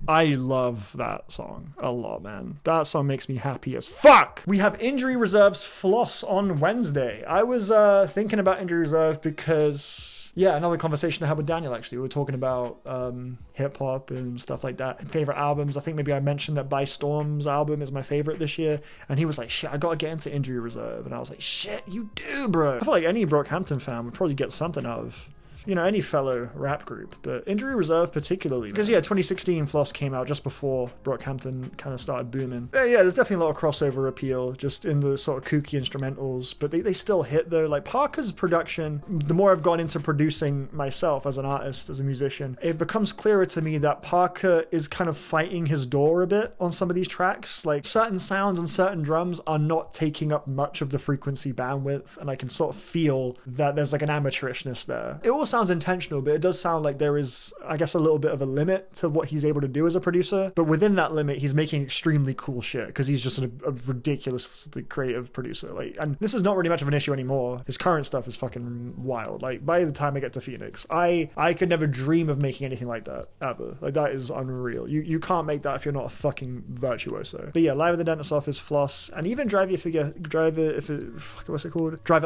I love that song a lot, man. That song makes me happy as fuck. We have Injury Reserve's Floss on Wednesday. I was thinking about Injury Reserve because, yeah, another conversation I had with Daniel, actually. We were talking about hip-hop and stuff like that. Favorite albums. I think maybe I mentioned that By Storm's album is my favorite this year. And he was like, shit, I gotta get into Injury Reserve. And I was like, shit, you do, bro. I feel like any Brockhampton fan would probably get something out of, you know, any fellow rap group, but Injury Reserve particularly. Because, yeah, 2016 Floss came out just before Brockhampton kind of started booming. Yeah, there's definitely a lot of crossover appeal just in the sort of kooky instrumentals, but they still hit though. Like Parker's production, the more I've gone into producing myself as an artist, as a musician, it becomes clearer to me that Parker is kind of fighting his door a bit on some of these tracks. Like certain sounds and certain drums are not taking up much of the frequency bandwidth, and I can sort of feel that there's like an amateurishness there. It all sounds intentional, but it does sound like there is, I guess, a little bit of a limit to what he's able to do as a producer. But within that limit, he's making extremely cool shit because he's just a ridiculously creative producer. Like, and this is not really much of an issue anymore. His current stuff is fucking wild. Like, by the time I get to Phoenix, I could never dream of making anything like that ever. Like, that is unreal. You can't make that if you're not a fucking virtuoso. But yeah, Live at the Dentist's Office, Floss, and even Drive It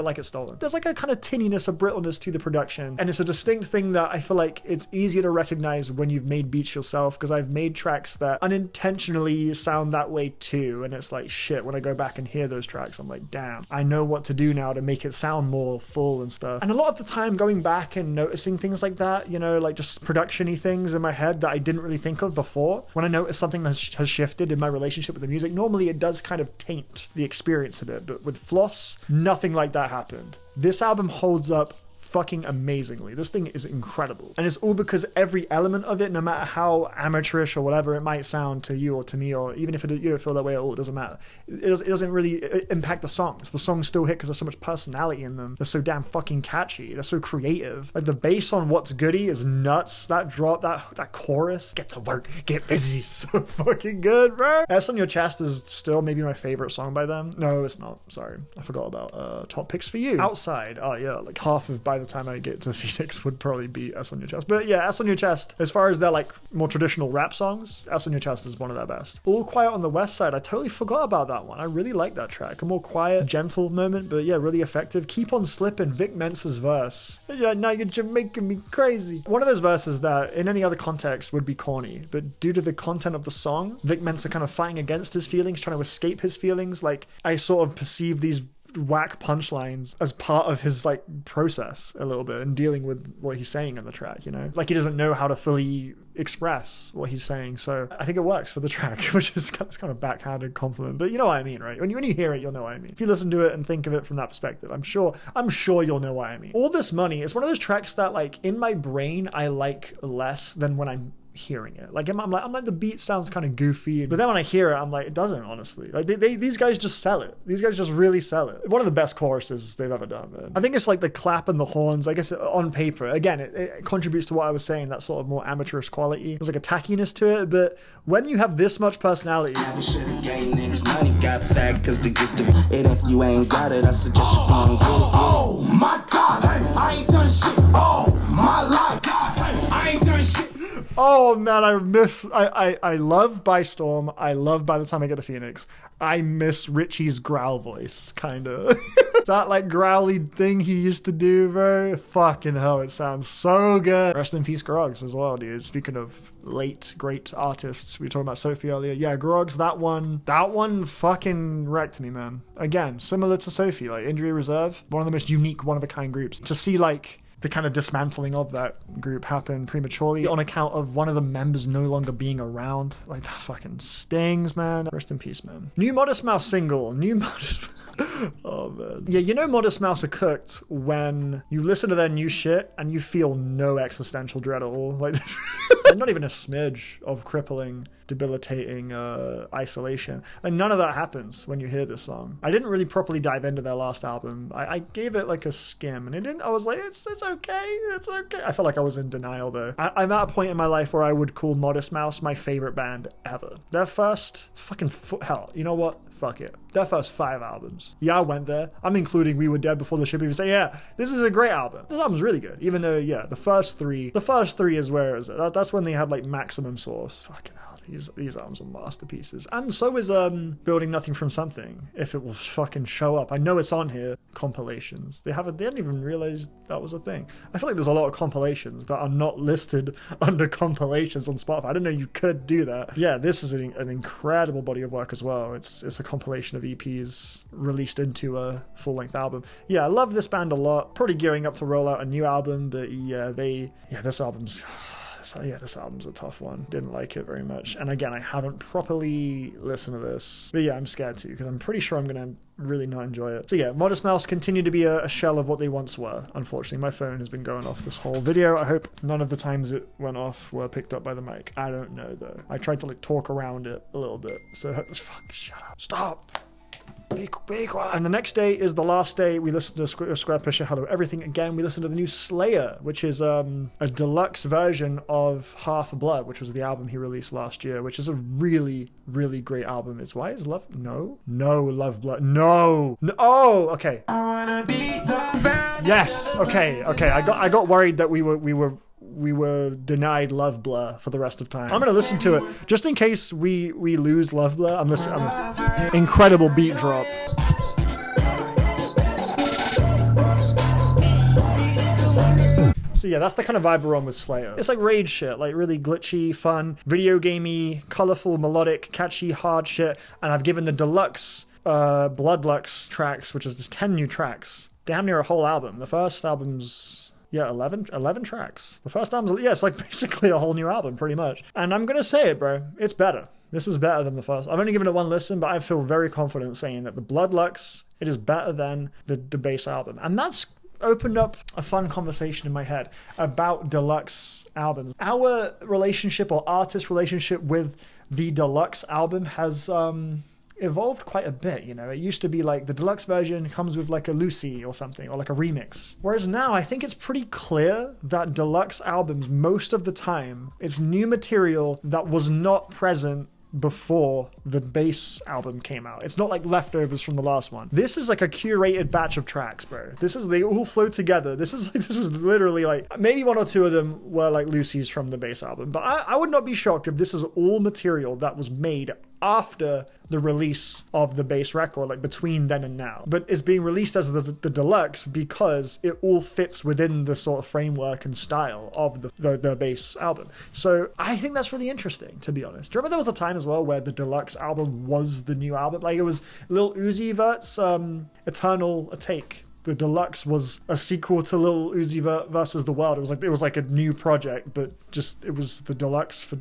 Like It's Stolen. There's like a kind of tinniness, a brittleness to the production, and it's a distinct thing that I feel like it's easier to recognize when you've made beats yourself, because I've made tracks that unintentionally sound that way too, and it's like shit, when I go back and hear those tracks I'm like, damn, I know what to do now to make it sound more full and stuff. And a lot of the time going back and noticing things like that, you know, like just production-y things in my head that I didn't really think of before, when I notice something that has shifted in my relationship with the music, normally it does kind of taint the experience a bit, but with Floss, nothing like that happened. This album holds up fucking amazingly. This thing is incredible, and it's all because every element of it, no matter how amateurish or whatever it might sound to you or to me, or even if you don't feel that way at all, it doesn't matter. It doesn't really impact the songs. The songs still hit because there's so much personality in them. They're so damn fucking catchy. They're so creative. Like the bass on What's Goody is nuts. That drop, that chorus, get to work, get busy, so fucking good, bro. S on Your Chest is still maybe my favorite song by them. No, it's not. Sorry, I forgot about Top Picks for You. Outside, oh yeah, like half of By the Time I Get to Phoenix would probably be S on Your Chest. But yeah, S on Your Chest, as far as their like more traditional rap songs, S on Your Chest is one of their best. All Quiet on the West Side, I totally forgot about that one. I really like that track. A more quiet, gentle moment, but yeah, really effective. Keep on Slipping, Vic Mensa's verse. Yeah, now you're just making me crazy. One of those verses that in any other context would be corny, but due to the content of the song, Vic Mensa kind of fighting against his feelings, trying to escape his feelings, like I sort of perceive these whack punchlines as part of his like process a little bit and dealing with what he's saying in the track, you know, like he doesn't know how to fully express what he's saying. So I think it works for the track, which is kind of a backhanded compliment, but you know what I mean, right? When you hear it, you'll know what I mean. If you listen to it and think of it from that perspective, I'm sure you'll know what I mean. All This Money is one of those tracks that like in my brain I like less than when I'm hearing it. Like I'm like the beat sounds kind of goofy, but then when I hear it I'm like, it doesn't, honestly. Like these guys just sell it. These guys just really sell it. One of the best choruses they've ever done, man. I think it's like the clap and the horns, I guess on paper, again, it contributes to what I was saying, that sort of more amateurish quality. There's like a tackiness to it, but when you have this much personality, if you ain't got it, I suggest you go and get it. Oh my God, I ain't done shit. Oh my life, I ain't done shit. Oh man, I love By Storm. I love By the Time I Get to Phoenix. I miss Richie's growl voice, kinda. That like growly thing he used to do, bro. Fucking hell, it sounds so good. Rest in peace, Grogs, as well, dude. Speaking of late great artists, we were talking about Sophie earlier. Yeah, Grogs, that one fucking wrecked me, man. Again, similar to Sophie, like Injury Reserve, one of the most unique, one of a kind groups. To see like the kind of dismantling of that group happen prematurely on account of one of the members no longer being around. Like, that fucking stings, man. Rest in peace, man. New Modest Mouse single. Oh, man. Yeah, you know Modest Mouse are cooked when you listen to their new shit and you feel no existential dread at all. Like, not even a smidge of crippling, debilitating isolation. And none of that happens when you hear this song. I didn't really properly dive into their last album. I gave it like a skim, and I was like, it's okay. It's okay. I felt like I was in denial, though. I'm at a point in my life where I would call Modest Mouse my favorite band ever. Their first hell, you know what? Fuck it. Their first 5 albums. Yeah, I went there. I'm including We Were Dead Before the Ship even say, yeah, this is a great album. This album's really good. Even though, yeah, the first three is where is it? That's when they had like maximum source. Fucking hell. These albums are masterpieces. And so is Building Nothing from Something, if it will fucking show up. I know it's on here. Compilations. They didn't even realize that was a thing. I feel like there's a lot of compilations that are not listed under compilations on Spotify. I didn't know you could do that. Yeah, this is an incredible body of work as well. It's a compilation of EPs released into a full-length album. Yeah, I love this band a lot. Probably gearing up to roll out a new album, but this album's a tough one. Didn't like it very much. And again, I haven't properly listened to this. But yeah, I'm scared to, because I'm pretty sure I'm going to really not enjoy it. So yeah, Modest Mouse continue to be a shell of what they once were. Unfortunately, my phone has been going off this whole video. I hope none of the times it went off were picked up by the mic. I don't know, though. I tried to like talk around it a little bit. So fuck, shut up. Stop. Be quiet. And the next day is the last day. We listened to Squarepusher, Hello Everything again. We listened to the new Slayr, which is a deluxe version of Half Blood, which was the album he released last year, which is a really, really great album. It's Why is Love? No, Love Blood. No. Oh, okay. Yes. Okay. I got worried that we were denied Love Blur for the rest of time. I'm gonna listen to it just in case we lose Love Blur. I'm listening. Incredible beat drop. So yeah, that's the kind of vibe we're on with Slayr. It's like rage shit, like really glitchy, fun, video gamey, colorful, melodic, catchy, hard shit. And I've given the deluxe Bloodlux tracks, which is just 10 new tracks, damn near a whole album. The first album's 11 tracks. The first album's, it's like basically a whole new album, pretty much. And I'm gonna say it, bro. It's better. This is better than the first. I've only given it one listen, but I feel very confident saying that the Bloodlux, it is better than the base album. And that's opened up a fun conversation in my head about deluxe albums. Our relationship, or artist relationship, with the deluxe album has evolved quite a bit. You know, it used to be like the deluxe version comes with like a Lucy or something, or like a remix, whereas now I think it's pretty clear that deluxe albums, most of the time, it's new material that was not present before the base album came out. It's not like leftovers from the last one. This is like a curated batch of tracks, bro. They all flow together. This is literally like, maybe one or two of them were like Lucy's from the base album, but I would not be shocked if this is all material that was made after the release of the base record, like between then and now, but it's being released as the deluxe because it all fits within the sort of framework and style of the base album. So I think that's really interesting, to be honest. Do you remember there was a time as well where the deluxe album was the new album? Like, it was Lil Uzi Vert's Eternal Take. The deluxe was a sequel to Lil Uzi Vert versus the World. It was like a new project, but just it was the deluxe for,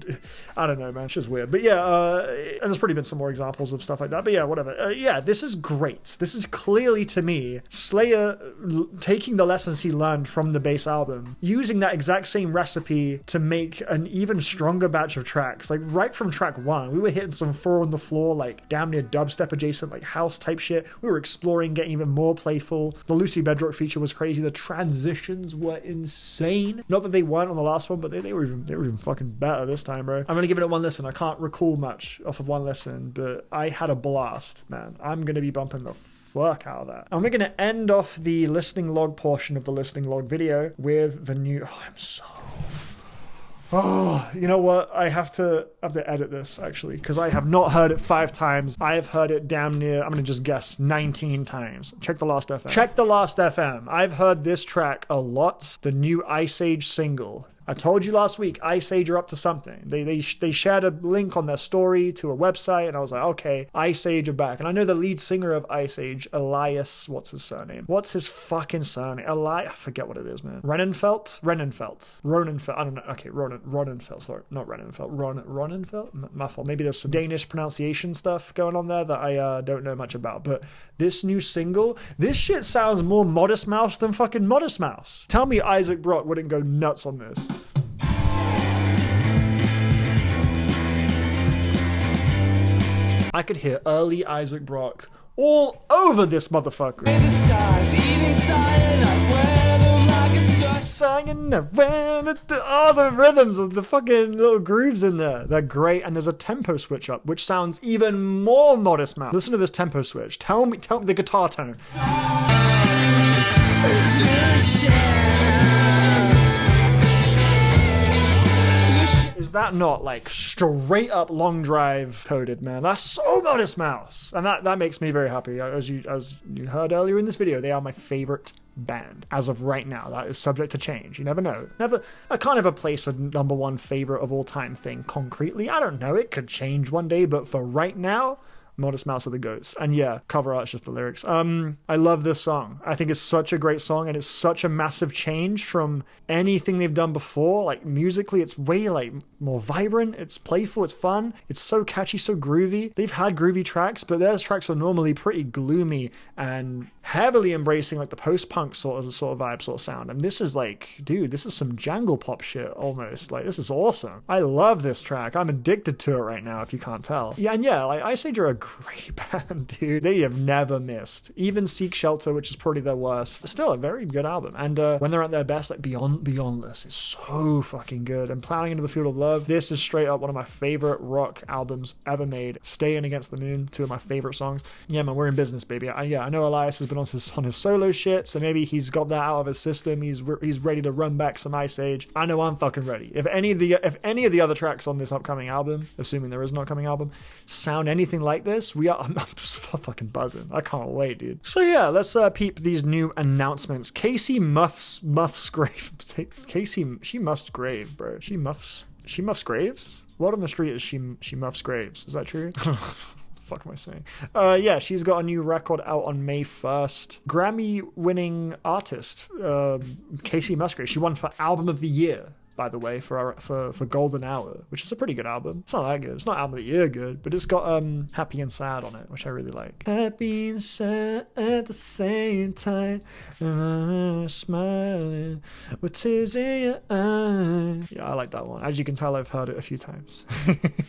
I don't know, man. It's just weird. But yeah, and there's probably been some more examples of stuff like that. But yeah, whatever. Yeah, this is great. This is clearly, to me, Slayr taking the lessons he learned from the base album, using that exact same recipe to make an even stronger batch of tracks. Like right from track 1, we were hitting some 4 on the floor, like damn near dubstep adjacent, like house type shit. We were exploring, getting even more playful. The Lucy Bedrock feature was crazy. The transitions were insane. Not that they weren't on the last one, but they were even fucking better this time, bro. I'm gonna give it one listen. I can't recall much off of one listen, but I had a blast, man. I'm gonna be bumping the fuck out of that. And we're gonna end off the listening log portion of the listening log video with the new. Oh, you know what? I have to edit this actually, because I have not heard it 5 times. I have heard it damn near, I'm gonna just guess, 19 times. Check the last FM. Check the last FM. I've heard this track a lot. The new Ice Age single. I told you last week, Ice Age are up to something. They shared a link on their story to a website, and I was like, okay, Ice Age are back. And I know the lead singer of Ice Age, Elias, what's his surname? What's his fucking surname? I forget what it is, man. Ronenfeld, I don't know. Okay, Ronenfeld, sorry. Not Ronenfeld. Ronenfeld? My fault. Maybe there's some Danish pronunciation stuff going on there that I don't know much about. But this new single, this shit sounds more Modest Mouse than fucking Modest Mouse. Tell me Isaac Brock wouldn't go nuts on this. I could hear early Isaac Brock all over this motherfucker. All the rhythms of the fucking little grooves in there. They're great. And there's a tempo switch up, which sounds even more Modest Mouse. Listen to this tempo switch. Tell me the guitar tone. Is that not like straight up Long Drive coded, man? That's so Modest Mouse. And that makes me very happy. As you heard earlier in this video, they are my favorite band as of right now. That is subject to change. You never know. I can't ever place a #1 favorite of all time thing concretely. I don't know. It could change one day, but for right now, Modest Mouse are the goats. And yeah, cover art's just the lyrics. I love this song. I think it's such a great song, and it's such a massive change from anything they've done before. Like musically, it's way like more vibrant, it's playful, it's fun, it's so catchy, so groovy. They've had groovy tracks, but their tracks are normally pretty gloomy and heavily embracing like the post-punk sort of vibe, sort of sound. And this is like, dude, this is some jangle pop shit almost. Like, this is awesome. I love this track. I'm addicted to it right now, if you can't tell. Yeah, and yeah, like Ice Age are a great band, dude. They have never missed. Even Seek Shelter, which is probably their worst, still a very good album. And when they're at their best, like Beyondless is so fucking good. And Plowing Into the Field of Love, this is straight up one of my favorite rock albums ever made. Stay In Against the Moon, 2 of my favorite songs. Yeah, man, we're in business, baby. I know Elias has been on his solo shit, so maybe he's got that out of his system. He's ready to run back some Ice Age. I know I'm fucking ready. If any of the other tracks on this upcoming album, assuming there is an upcoming album, sound anything like this, I'm just fucking buzzing. I can't wait, dude. So yeah, let's peep these new announcements. Casey Musgrave. Casey, she muffs grave, bro. She muffs graves? What on the street is she muffs graves? Is that true? Fuck am I saying? Yeah, she's got a new record out on May 1st. Grammy-winning artist, Casey Musgrave. She won for Album of the Year, by the way, for Golden Hour, which is a pretty good album. It's not that good. It's not Album of the Year good, but it's got Happy and Sad on it, which I really like. Happy and sad at the same time, and I'm smiling with tears in your eyes. Yeah, I like that one. As you can tell, I've heard it a few times.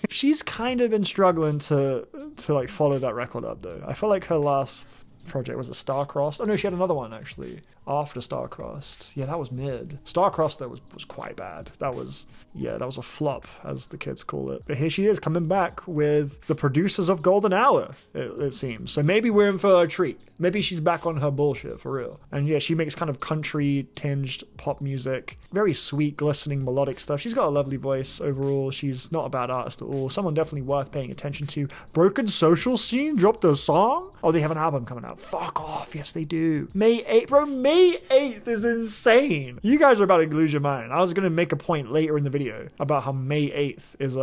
She's kind of been struggling to like follow that record up, though. I feel like her last project was Star-Crossed. Oh no, she had another one actually after Star-Crossed. Yeah, that was mid. Star-Crossed though was quite bad. That was a flop, as the kids call it. But here she is coming back with the producers of Golden Hour, it seems. So maybe we're in for a treat. Maybe she's back on her bullshit for real. And yeah, she makes kind of country tinged pop music, very sweet, glistening melodic stuff. She's got a lovely voice overall. She's not a bad artist at all. Someone definitely worth paying attention to. Broken Social Scene dropped a song. Oh, they have an album coming out. Fuck off. Yes, they do. May 8th. Bro, May 8th is insane. You guys are about to lose your mind. I was going to make a point later in the video about how May 8th is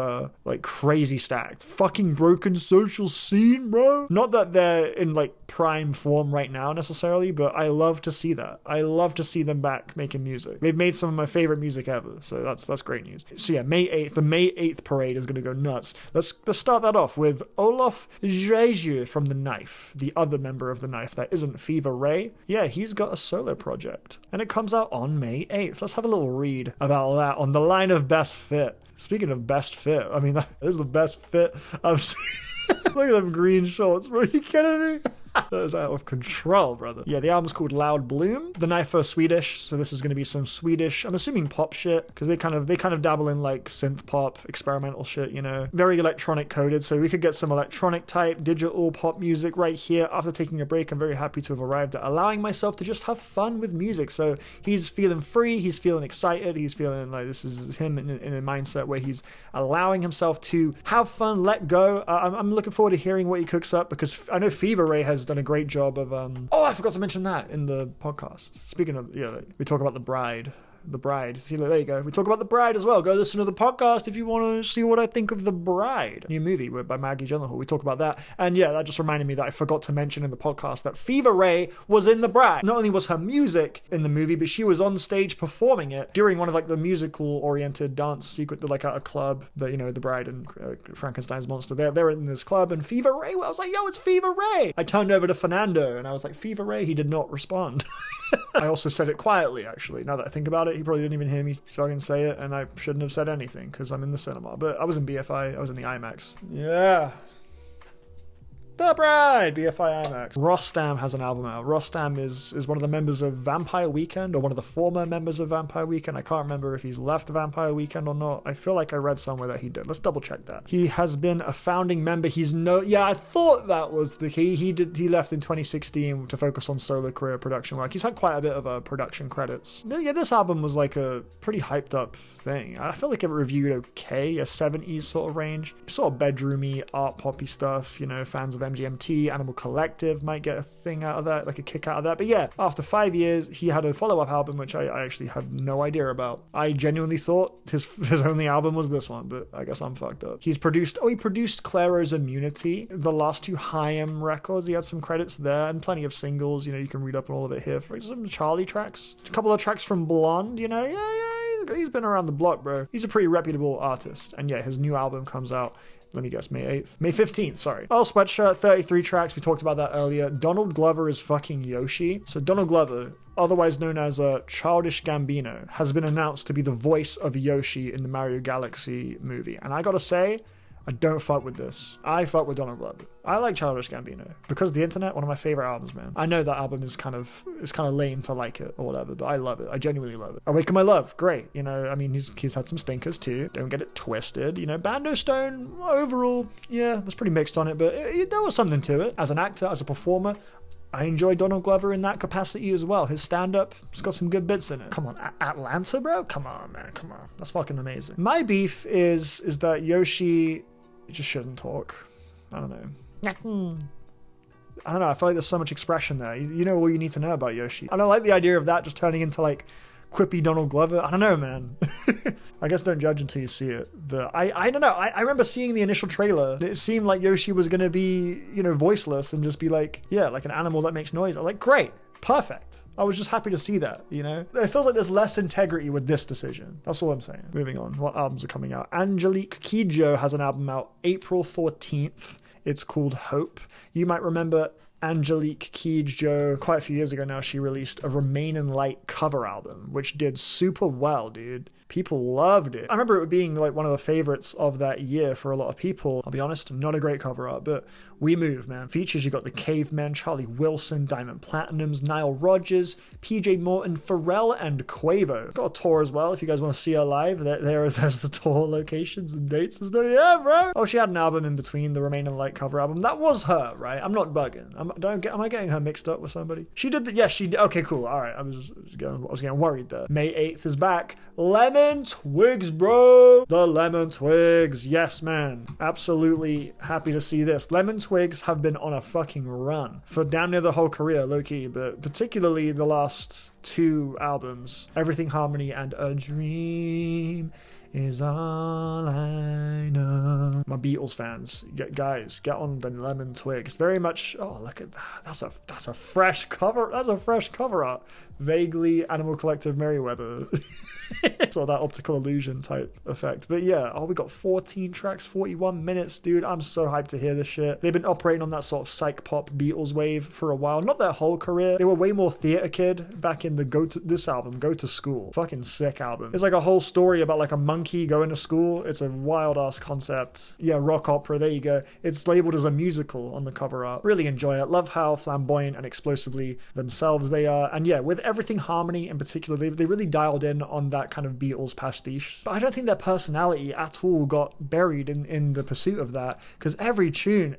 like crazy stacked. Fucking Broken Social Scene, bro. Not that they're in like prime form right now necessarily, but I love to see that. I love to see them back making music. They've made some of my favorite music ever, so that's great news. So yeah, May 8th, the May 8th parade is going to go nuts. Let's start that off with Olaf Dreju from The Knife, the other member of The Knife that isn't Fever Ray. Yeah, he's got a solo project, and it comes out on May 8th. Let's have a little read about that on the line of Best Fit. Speaking of Best Fit, I mean, that is the best fit I've seen. Look at them green shorts, bro. Are you kidding me? That is out of control, brother. Yeah, the album's called Loud Bloom. The Knife are Swedish, so this is going to be some Swedish, I'm assuming pop shit, because they kind of dabble in like synth pop, experimental shit, you know. Very electronic coded, so we could get some electronic type, digital pop music right here. After taking a break, I'm very happy to have arrived at allowing myself to just have fun with music. So he's feeling free, he's feeling excited, he's feeling like this is him in a mindset where he's allowing himself to have fun, let go. I'm looking forward to hearing what he cooks up, because I know Fever Rae has done a great job of oh, I forgot to mention that in the podcast. Speaking of, yeah, we talk about The Bride. See, there you go. We talk about The Bride as well. Go listen to the podcast if you want to see what I think of The Bride. New movie by Maggie Gyllenhaal. We talk about that. And yeah, that just reminded me that I forgot to mention in the podcast that Fever Rae was in The Bride. Not only was her music in the movie, but she was on stage performing it during one of like the musical-oriented dance sequence, like at a club that, you know, The Bride and Frankenstein's monster. They're in this club, and Fever Rae, I was like, yo, it's Fever Rae. I turned over to Fernando and I was like, Fever Rae? He did not respond. I also said it quietly, actually. Now that I think about it, he probably didn't even hear me fucking say it, and I shouldn't have said anything because I'm in the cinema. But I was in BFI, I was in the IMAX. Yeah. The Bride, BFI IMAX. Rostam has an album out. Rostam is one of the members of Vampire Weekend, or one of the former members of Vampire Weekend. I can't remember if he's left Vampire Weekend or not. I feel like I read somewhere that he did. Let's double check that. He has been a founding member. Yeah, I thought that was the key. He left in 2016 to focus on solo career production work. He's had quite a bit of production credits. Yeah, this album was like a pretty hyped up thing. I feel like it reviewed okay, a 70s sort of range. Sort of bedroomy, art poppy stuff, you know, fans of MGMT, Animal Collective might get a thing out of that, like a kick out of that. But yeah, after 5 years, he had a follow-up album, which I actually had no idea about. I genuinely thought his only album was this one, but I guess I'm fucked up. He produced Clairo's Immunity, the last two Haim records. He had some credits there and plenty of singles. You know, you can read up on all of it here. For some Charlie tracks, a couple of tracks from Blonde, you know, yeah, he's been around the block, bro. He's a pretty reputable artist. And yeah, his new album comes out, let me guess, May 8th? May 15th, sorry. Earl Sweatshirt, 33 tracks. We talked about that earlier. Donald Glover is fucking Yoshi. So Donald Glover, otherwise known as Childish Gambino, has been announced to be the voice of Yoshi in the Mario Galaxy movie. And I gotta say, I don't fuck with this. I fuck with Donald Glover. I like Childish Gambino. Because of the Internet, one of my favorite albums, man. I know that album is kind of lame to like it or whatever, but I love it. I genuinely love it. Awaken My Love, great. You know, I mean, he's had some stinkers too. Don't get it twisted. You know, Bando Stone, overall, yeah, was pretty mixed on it, but there was something to it. As an actor, as a performer, I enjoy Donald Glover in that capacity as well. His stand-up, it's got some good bits in it. Come on, Atlanta, bro? Come on, man, come on. That's fucking amazing. My beef is that Yoshi just shouldn't talk. I don't know. I don't know, I feel like there's so much expression there. You know all you need to know about Yoshi. I don't like the idea of that just turning into like quippy Donald Glover. I don't know, man. I guess don't judge until you see it. But I don't know. I remember seeing the initial trailer. It seemed like Yoshi was going to be, you know, voiceless and just be like, yeah, like an animal that makes noise. I'm like, great. Perfect. I was just happy to see that, you know? It feels like there's less integrity with this decision. That's all I'm saying. Moving on. What albums are coming out? Angelique Kidjo has an album out April 14th. It's called Hope. You might remember Angelique Kidjo, quite a few years ago now, she released a Remain in Light cover album, which did super well, dude. People loved it. I remember it being like one of the favorites of that year for a lot of people. I'll be honest, not a great cover art, but we move, man. Features, you got the Cavemen, Charlie Wilson, Diamond Platinums, Nile Rodgers, PJ Morton, Pharrell, and Quavo. Got a tour as well if you guys want to see her live. There's the tour locations and dates and stuff. Yeah, bro. Oh, she had an album in between the Remain in Light cover album. That was her, right? I'm not bugging. Am I getting her mixed up with somebody? She did the, yeah, she did. Okay, cool. All right. I was getting worried there. May 8th is back. Lemon Twigs, bro. The Lemon Twigs. Yes, man. Absolutely happy to see this. Lemon Twigs have been on a fucking run for damn near the whole career, low-key, but particularly the last two albums, Everything Harmony and A Dream Is All I Know. My Beatles fans, guys, get on the Lemon Twigs. Very much, oh, look at that. That's a fresh cover. That's a fresh cover art. Vaguely Animal Collective Merryweather. So that optical illusion type effect. But yeah, we got 14 tracks, 41 minutes, dude. I'm so hyped to hear this shit. They've been operating on that sort of psych pop Beatles wave for a while. Not their whole career. They were way more theater kid back in the Go to School. Fucking sick album. It's like a whole story about like a monkey monkey going to school. It's a wild ass concept. Yeah, rock opera, there you go. It's labeled as a musical on the cover art. Really enjoy it. Love how flamboyant and explosively themselves they are. And yeah, with everything harmony in particular, they really dialed in on that kind of Beatles pastiche. But I don't think their personality at all got buried in the pursuit of that, because every tune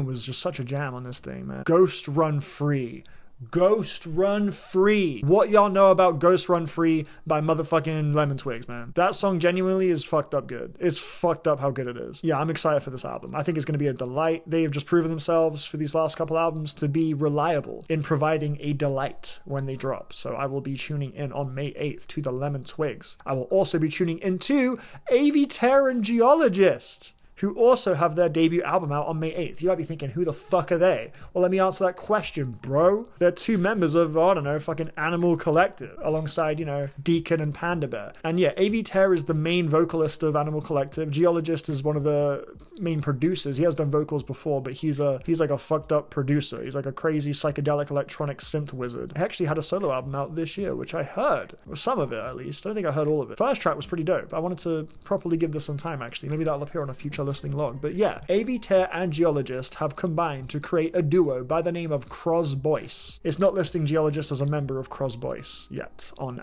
was just such a jam on this thing, man. Ghost Run Free. Ghost Run Free. What y'all know about Ghost Run Free by motherfucking Lemon Twigs, man? That song genuinely is fucked up good. It's fucked up how good it is. Yeah, I'm excited for this album. I think it's going to be a delight. They have just proven themselves for these last couple albums to be reliable in providing a delight when they drop. So I will be tuning in on May 8th to the Lemon Twigs. I will also be tuning into Autechre and Geologist, who also have their debut album out on May 8th. You might be thinking, who the fuck are they? Well, let me answer that question, bro. They're two members of, I don't know, fucking Animal Collective, alongside, you know, Deacon and Panda Bear. And yeah, Autechre is the main vocalist of Animal Collective. Geologist is one of the main producers. He has done vocals before, but he's like a fucked up producer. He's like a crazy psychedelic electronic synth wizard. He actually had a solo album out this year, which I heard. Some of it, at least. I don't think I heard all of it. First track was pretty dope. I wanted to properly give this some time, actually. Maybe that'll appear on a future listing log. But yeah, Autechre and Geologist have combined to create a duo by the name of Crosboyce. It's not listing Geologist as a member of Crosboyce yet on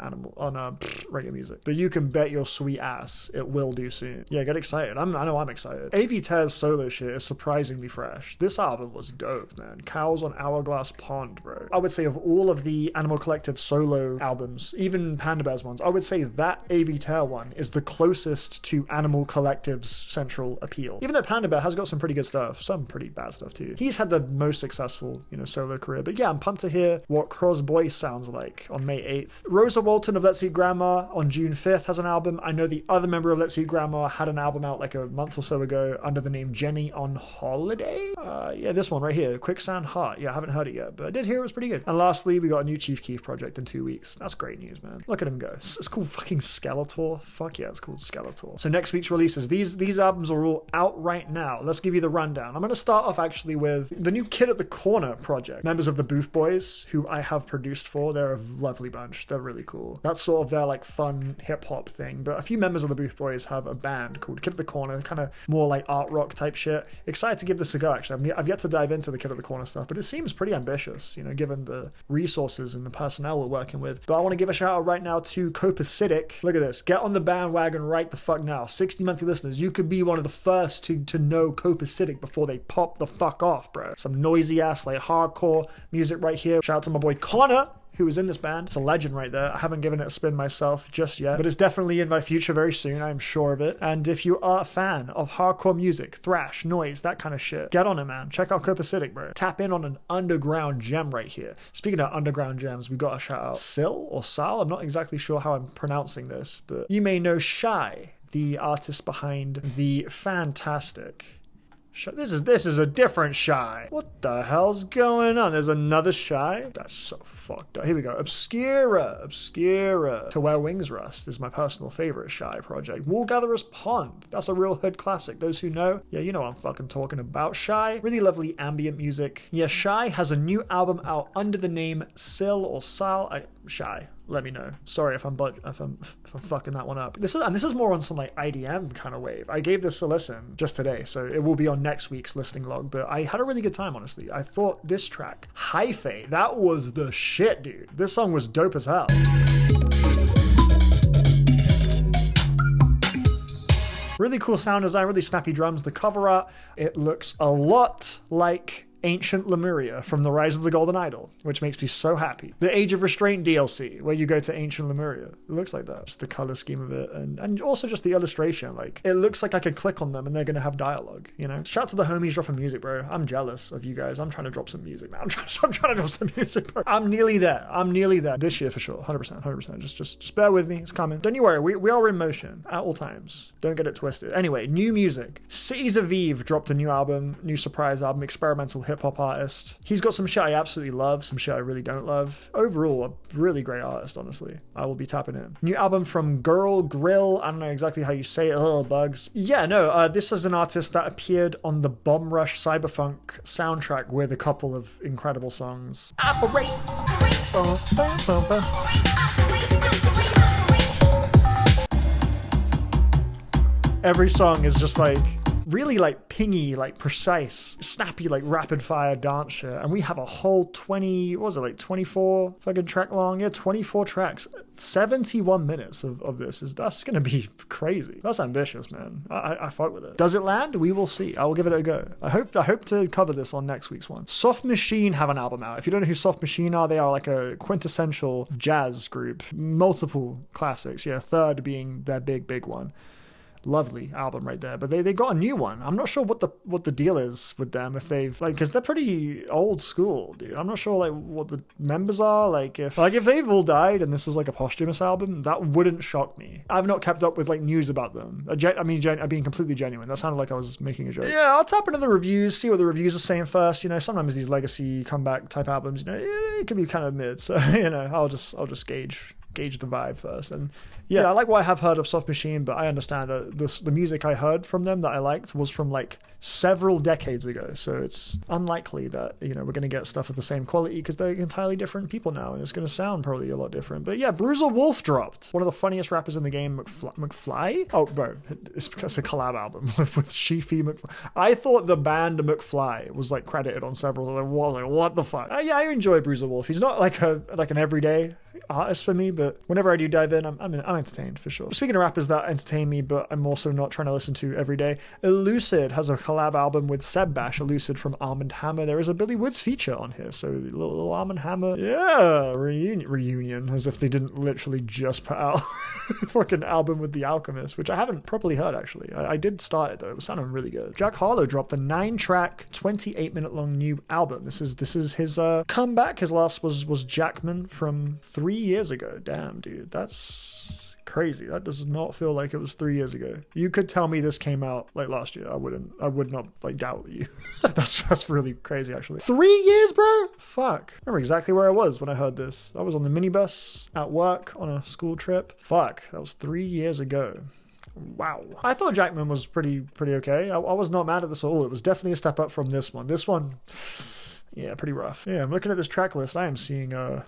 regular music, but you can bet your sweet ass it will do soon. Yeah, get excited. I know I'm excited. Autechre's solo shit is surprisingly fresh. This album was dope, man. Cows on Hourglass Pond, bro. I would say of all of the Animal Collective solo albums, even Panda Bear's ones, I would say that Autechre one is the closest to Animal Collective's central appeal. Even though Panda Bear has got some pretty good stuff, some pretty bad stuff too. He's had the most successful, you know, solo career. But yeah, I'm pumped to hear what Crosboyce sounds like on May 8th. Rosa Walton of Let's Eat Grandma on June 5th has an album. I know the other member of Let's Eat Grandma had an album out like a month or so ago under the name Jenny on Holiday. Yeah, this one right here, Quicksand Heart. Yeah, I haven't heard it yet, but I did hear it was pretty good. And lastly, we got a new Chief Keef project in 2 weeks. That's great news, man. Look at him go. It's called fucking Skeletor. Fuck yeah, it's called Skeletor. So next week's releases, these albums are all out right now. Let's give you the rundown. I'm going to start off actually with the new Kid at the Corner project. Members of the Booth Boys, who I have produced for. They're a lovely bunch. They're really cool. That's sort of their like fun hip hop thing. But a few members of the Booth Boys have a band called Kid at the Corner, kind of more like art rock type shit. Excited to give this a go, actually. I've yet to dive into the Kid at the Corner stuff, but it seems pretty ambitious, you know, given the resources and the personnel we're working with. But I want to give a shout out right now to Copacitic. Look at this. Get on the bandwagon right the fuck now. 60 monthly listeners. You could be one of the first to know Copacitic before they pop the fuck off, bro. Some noisy ass, like hardcore music right here. Shout out to my boy Connor, who was in this band. It's a legend right there. I haven't given it a spin myself just yet, but it's definitely in my future very soon. I'm sure of it. And if you are a fan of hardcore music, thrash, noise, that kind of shit, get on it, man. Check out Copacitic, bro. Tap in on an underground gem right here. Speaking of underground gems, we got a shout out Sil or Sal. I'm not exactly sure how I'm pronouncing this, but you may know Shy, the artist behind the fantastic... This is a different Shy. What the hell's going on? There's another Shy? That's so fucked up. Here we go. Obscura. To Where Wings Rust is my personal favorite Shy project. Woolgatherer's Pond. That's a real hood classic. Those who know, yeah, you know what I'm fucking talking about. Shy. Really lovely ambient music. Yeah, Shy has a new album out under the name Sil or Sal. Shy. Let me know. Sorry if I'm fucking that one up. This is more on some like IDM kind of wave. I gave this a listen just today, so it will be on next week's listing log. But I had a really good time, honestly. I thought this track, Hyphae, that was the shit, dude. This song was dope as hell. Really cool sound design, really snappy drums. The cover art, it looks a lot like Ancient Lemuria from The Rise of the Golden Idol, which makes me so happy. The Age of Restraint DLC, where you go to Ancient Lemuria. It looks like that. Just the color scheme of it, and also just the illustration. Like, it looks like I could click on them and they're gonna have dialogue, you know? Shout out to the homies dropping music, bro. I'm jealous of you guys. I'm trying to drop some music, man. I'm trying to drop some music, bro. I'm nearly there. This year for sure. 100%. Just bear with me. It's coming. Don't you worry. We are in motion at all times. Don't get it twisted. Anyway, new music. Cities of Eve dropped a new album, new surprise album, experimental hip-hop artist. He's got some shit I absolutely love, some shit I really don't love. Overall, a really great artist, honestly. I will be tapping in. New album from Girl Grill. I don't know exactly how you say it. Little bugs. Yeah, no, this is an artist that appeared on the Bomb Rush Cyberpunk soundtrack with a couple of incredible songs. Operate! Oh, Every song is just like really like pingy, like precise, snappy, like rapid fire dance shit. And we have a whole 24 fucking track long? Yeah, 24 tracks. 71 minutes of this. That's gonna be crazy. That's ambitious, man. I fuck with it. Does it land? We will see. I will give it a go. I hope to cover this on next week's one. Soft Machine have an album out. If you don't know who Soft Machine are, they are like a quintessential jazz group. Multiple classics. Yeah, Third being their big one. Lovely album right there, but they got a new one. I'm not sure what the deal is with them, if they've like, because they're pretty old school, dude. I'm not sure like what the members are, like if they've all died and this is like a posthumous album, that wouldn't shock me. I've not kept up with like news about them. I'm being completely genuine. That sounded like I was making a joke. Yeah, I'll tap into the reviews, see what the reviews are saying first. You know, sometimes these legacy comeback type albums, you know, it can be kind of mid, so you know, I'll just gauge the vibe first. And yeah, I like what I have heard of Soft Machine, but I understand that the music I heard from them that I liked was from like several decades ago, so it's unlikely that, you know, we're going to get stuff of the same quality because they're entirely different people now and it's going to sound probably a lot different. But yeah, Bruiser Wolf dropped. One of the funniest rappers in the game, McFly? Oh bro, it's because it's a collab album with Sheafy McFly. I thought the band McFly was like credited on several. Like, what the fuck? Yeah, I enjoy Bruiser Wolf. He's not like an everyday artist for me, but whenever I do dive in, I'm entertained for sure. Speaking of rappers that entertain me, but I'm also not trying to listen to every day, Elucid has a collab album with Seb Bash. Elucid from Arm & Hammer. There is a Billy Woods feature on here, so little Arm & Hammer, yeah, reunion, as if they didn't literally just put out a fucking album with The Alchemist, which I haven't properly heard actually. I did start it though. It was sounding really good. Jack Harlow dropped a 9-track, 28-minute long new album. This is his comeback. His last was Jackman from 3 years ago. Damn, dude, that's crazy. That does not feel like it was 3 years ago. You could tell me this came out like last year. I would not like doubt you. that's really crazy actually. 3 years, bro? Fuck. I remember exactly where I was when I heard this. I was on the minibus at work on a school trip. Fuck, that was 3 years ago. Wow. I thought Jackman was pretty okay. I was not mad at this at all. It was definitely a step up from this one. This one, yeah, pretty rough. Yeah, I'm looking at this track list. I am seeing a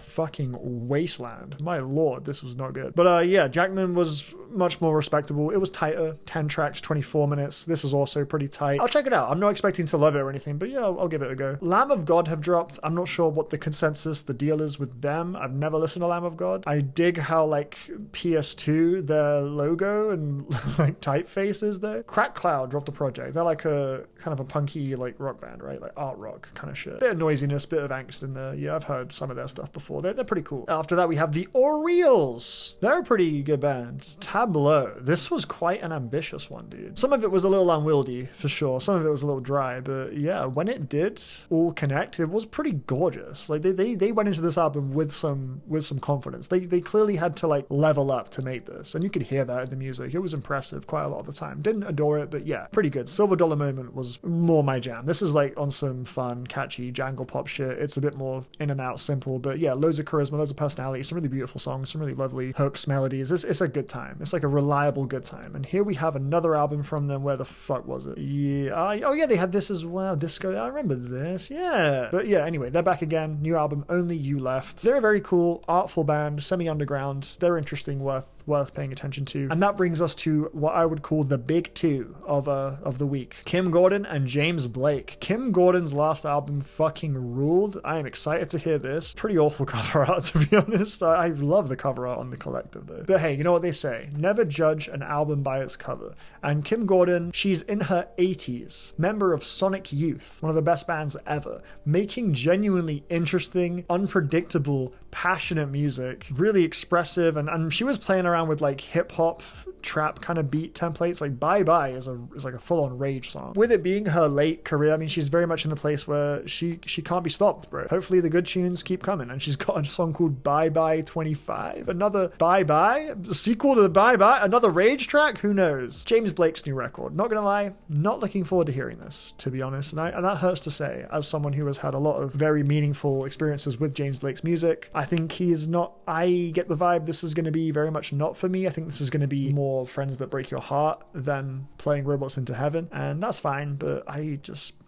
fucking wasteland. My lord, this was not good. But yeah, Jackman was much more respectable. It was tighter. 10 tracks, 24 minutes. This is also pretty tight. I'll check it out. I'm not expecting to love it or anything, but yeah, I'll give it a go. Lamb of God have dropped. I'm not sure what the consensus, the deal is with them. I've never listened to Lamb of God. I dig how like PS2, their logo and like typeface is there. Crack Cloud dropped a project. They're like a kind of a punky like rock band, right? Like art rock kind of shit. Bit of noisiness, bit of angst in there. Yeah, I've heard some of their stuff before. They're pretty cool. After that, we have the Orioles. They're a pretty good band. Tableau. This was quite an ambitious one, dude. Some of it was a little unwieldy, for sure. Some of it was a little dry, but yeah, when it did all connect, it was pretty gorgeous. Like they went into this album with some confidence. They clearly had to like level up to make this, and you could hear that in the music. It was impressive quite a lot of the time. Didn't adore it, but yeah, pretty good. Silver Dollar Moment was more my jam. This is like on some fun, catchy jangle pop shit. It's a bit more in and out, simple, but yeah, loads of charisma, loads of personality, some really beautiful songs, some really lovely hooks, melodies. It's a good time. It's like a reliable good time. And here we have another album from them. Where the fuck was it? Yeah. Oh yeah, they had this as well. Disco. I remember this. Yeah. But yeah, anyway, they're back again. New album, Only You Left. They're a very cool, artful band, semi-underground. They're interesting, worth paying attention to. And that brings us to what I would call the big two of the week. Kim Gordon and James Blake. Kim Gordon's last album fucking ruled. I am excited to hear this. Pretty awful cover art, to be honest. I love the cover art on the collective though. But hey, you know what they say? Never judge an album by its cover. And Kim Gordon, she's in her 80s, member of Sonic Youth, one of the best bands ever, making genuinely interesting, unpredictable, passionate music, really expressive, and she was playing around with like hip hop trap kind of beat templates. Like Bye Bye is like a full-on rage song. With it being her late career, I mean, she's very much in a place where she can't be stopped, bro. Hopefully the good tunes keep coming, and she's got a song called Bye Bye 25, another Bye Bye, a sequel to the Bye Bye, another rage track. Who knows? James Blake's new record, not gonna lie, not looking forward to hearing this, to be honest, and that hurts to say as someone who has had a lot of very meaningful experiences with James Blake's music. I think he is not, I get the vibe this is going to be very much not for me. I think this is going to be more Friends That Break Your Heart than playing Robots into Heaven, and that's fine, but I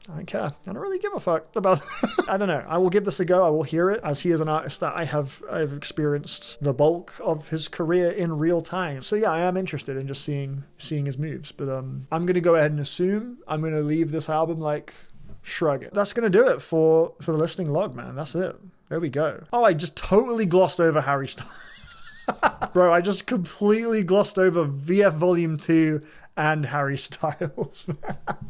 I don't care. I don't really give a fuck about I don't know. I will give this a go. I will hear it, as he is an artist that I've experienced the bulk of his career in real time. So yeah, I am interested in just seeing his moves. But I'm going to go ahead and assume I'm going to leave this album like shrug it. That's going to do it for the listening log, man. That's it. There we go. Oh, I just totally glossed over Harry Styles. Bro, I just completely glossed over VF Volume 2 and Harry Styles.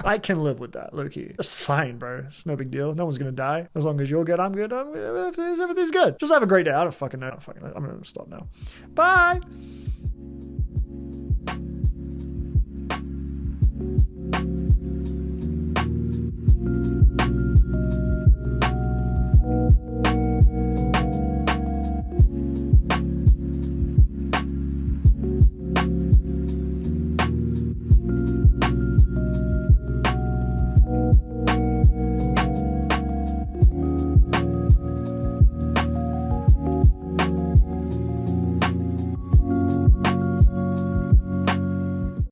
I can live with that, low-key. It's fine, bro. It's no big deal. No one's gonna die. As long as you're good, I'm good. Everything's good. Just have a great day. I don't fucking know. I'm gonna stop now. Bye!